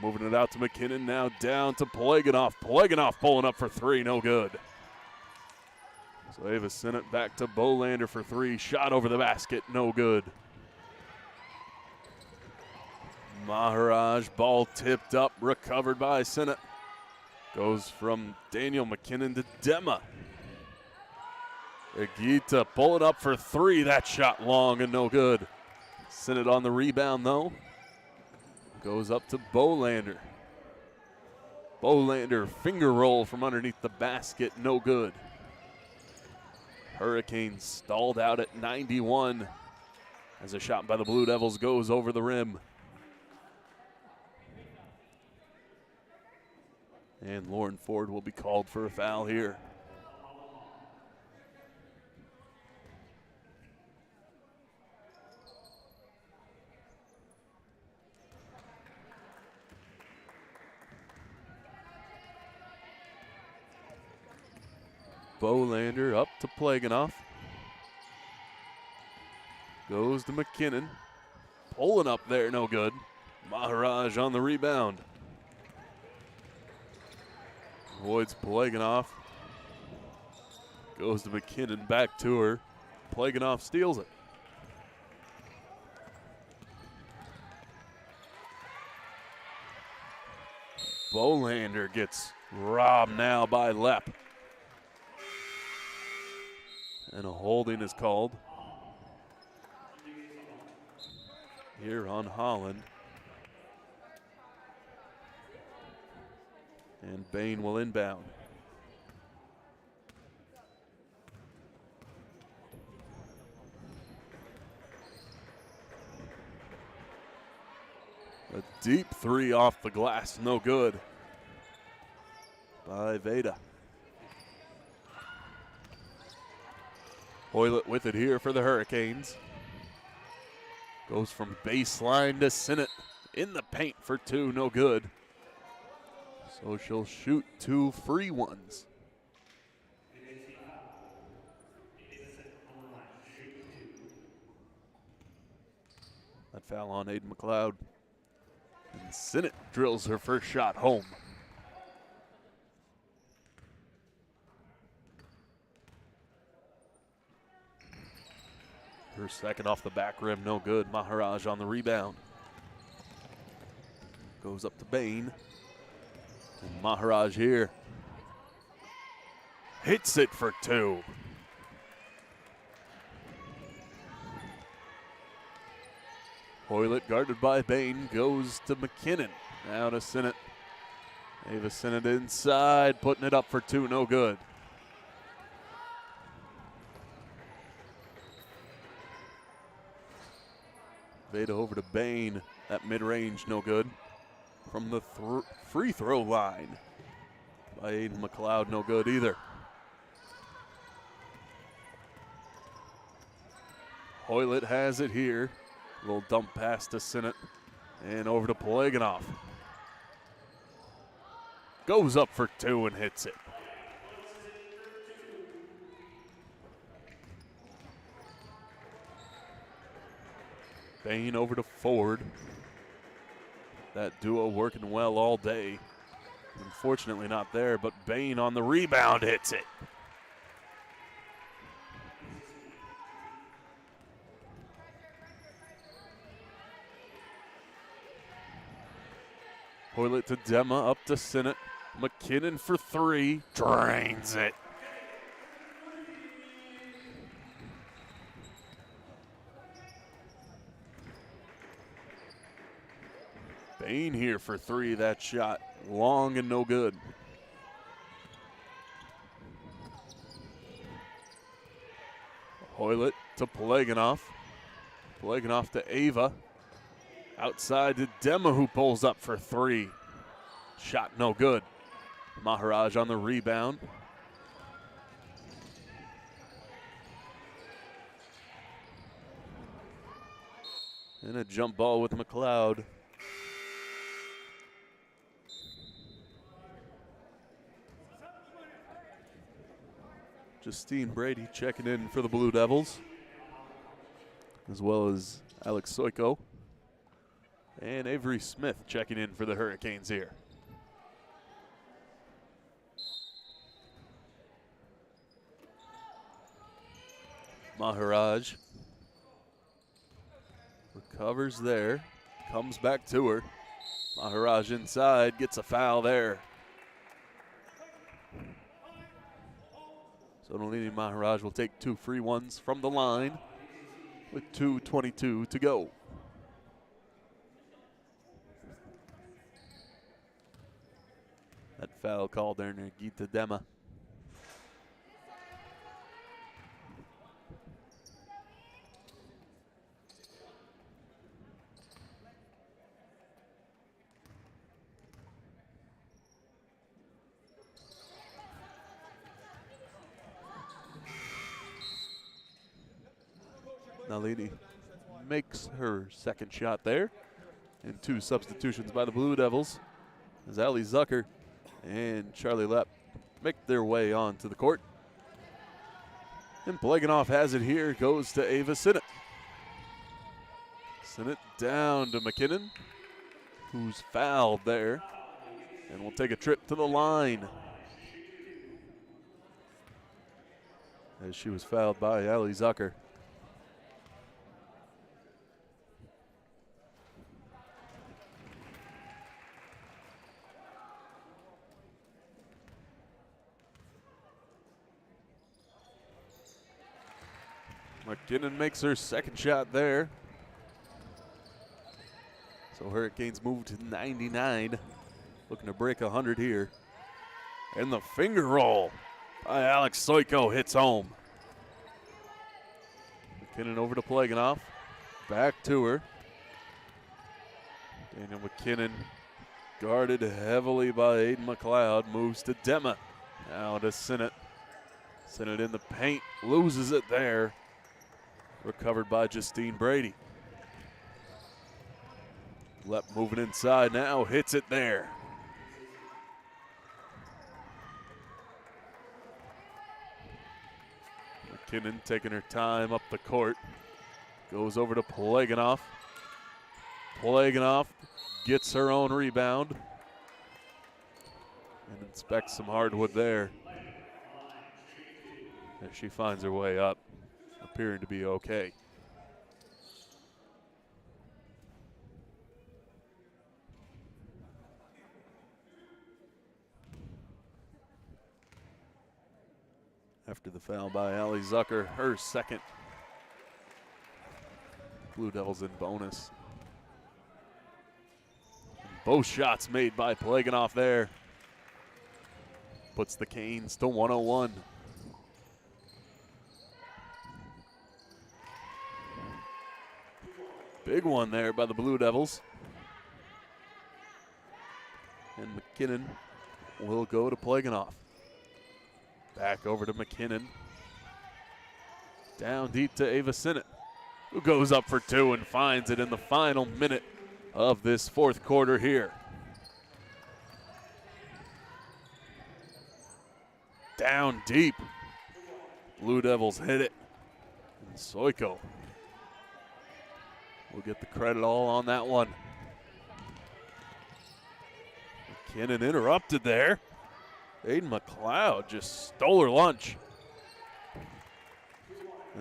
moving it out to McKinnon, now down to Pleganov. Pleganov pulling up for three, no good. So Ava sent it back to Bolander for three. Shot over the basket, no good. Maharaj, ball tipped up, recovered by Sinnott. Goes from Daniel McKinnon to Dema. Agita pulling up for three. That shot long and no good. Sinnott on the rebound though. Goes up to Bolander. Bolander finger roll from underneath the basket, no good. Hurricanes stalled out at 91 as a shot by the Blue Devils goes over the rim. And Lauren Ford will be called for a foul here. Bolander up to Pleganov. Goes to McKinnon. Pulling up there, no good. Maharaj on the rebound. Avoids Pleganov. Goes to McKinnon, back to her. Pleganov steals it. Bolander gets robbed now by Lepp. And a holding is called here on Holland. And Bain will inbound. A deep three off the glass, no good by Veda. Hoylett with it here for the Hurricanes. Goes from baseline to Sinnott in the paint for two, no good. So she'll shoot two free ones. That foul on Aiden McLeod. And Sinnott drills her first shot home. Her second off the back rim, no good. Maharaj on the rebound. Goes up to Bain. And Maharaj here. Hits it for two. Hoylett guarded by Bain, goes to McKinnon. Now to Sinnott. Ava Sinnott inside, putting it up for two, no good. Veda over to Bain. That mid-range, no good. From the free throw line by Aiden McLeod, no good either. Hoylett has it here. A little dump pass to Sinnott. And over to Pleganov. Goes up for two and hits it. Bain over to Ford. That duo working well all day. Unfortunately not there, but Bain on the rebound hits it. Hoylett to Dema, up to Sinnott. McKinnon for three, drains it. Bain here for three, that shot long and no good. Hoylett to Pleganov. Pleganov to Ava. Outside to Dema, who pulls up for three. Shot no good. Maharaj on the rebound. And a jump ball with McLeod. Justine Brady checking in for the Blue Devils, as well as Alex Soiko. And Avery Smith checking in for the Hurricanes here. Maharaj recovers there, comes back to her. Maharaj inside, gets a foul there. So Nalini Maharaj will take two free ones from the line with 2:22 to go. That foul called there near Gita Dema. Nalini makes her second shot there. And two substitutions by the Blue Devils as Ali Zucker and Charlie Lepp make their way onto the court. And Pleganov has it here, goes to Ava Sinnott. Sinnott down to McKinnon, who's fouled there, and will take a trip to the line. As she was fouled by Ali Zucker. McKinnon makes her second shot there. So Hurricanes move to 99, looking to break 100 here. And the finger roll by Alex Soiko hits home. McKinnon over to Pleganov, back to her. Daniel McKinnon guarded heavily by Aiden McLeod, moves to Dema. Now to Sinnott. Sinnott in the paint, loses it there. Recovered by Justine Brady. Lepp moving inside now, hits it there. McKinnon taking her time up the court. Goes over to Pleganov. Pleganov gets her own rebound. And inspects some hardwood there. As she finds her way up, appearing to be okay. After the foul by Ali Zucker, her second. Blue Devils in bonus. And both shots made by Pleganov there. Puts the Canes to 101. Big one there by the Blue Devils. And McKinnon will go to Pleganov. Back over to McKinnon. Down deep to Ava Sinnott, who goes up for two and finds it in the final minute of this fourth quarter here. Down deep. Blue Devils hit it. And Soiko will get the credit all on that one. McKinnon interrupted there. Aiden McLeod just stole her lunch.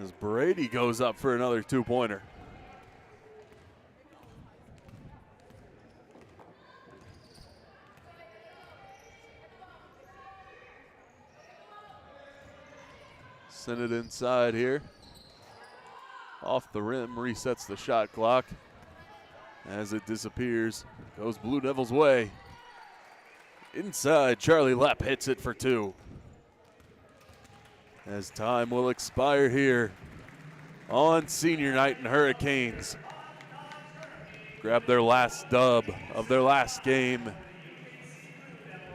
As Brady goes up for another two-pointer. Send it inside here. Off the rim, resets the shot clock. As it disappears, goes Blue Devils' way. Inside, Charlie Lepp hits it for two. As time will expire here on senior night in Hurricanes. Grab their last dub of their last game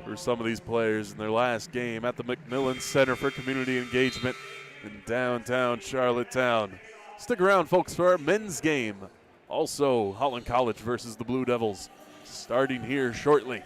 for some of these players in their last game at the McMillan Center for Community Engagement in downtown Charlottetown. Stick around, folks, for our men's game. Also, Holland College versus the Blue Devils starting here shortly.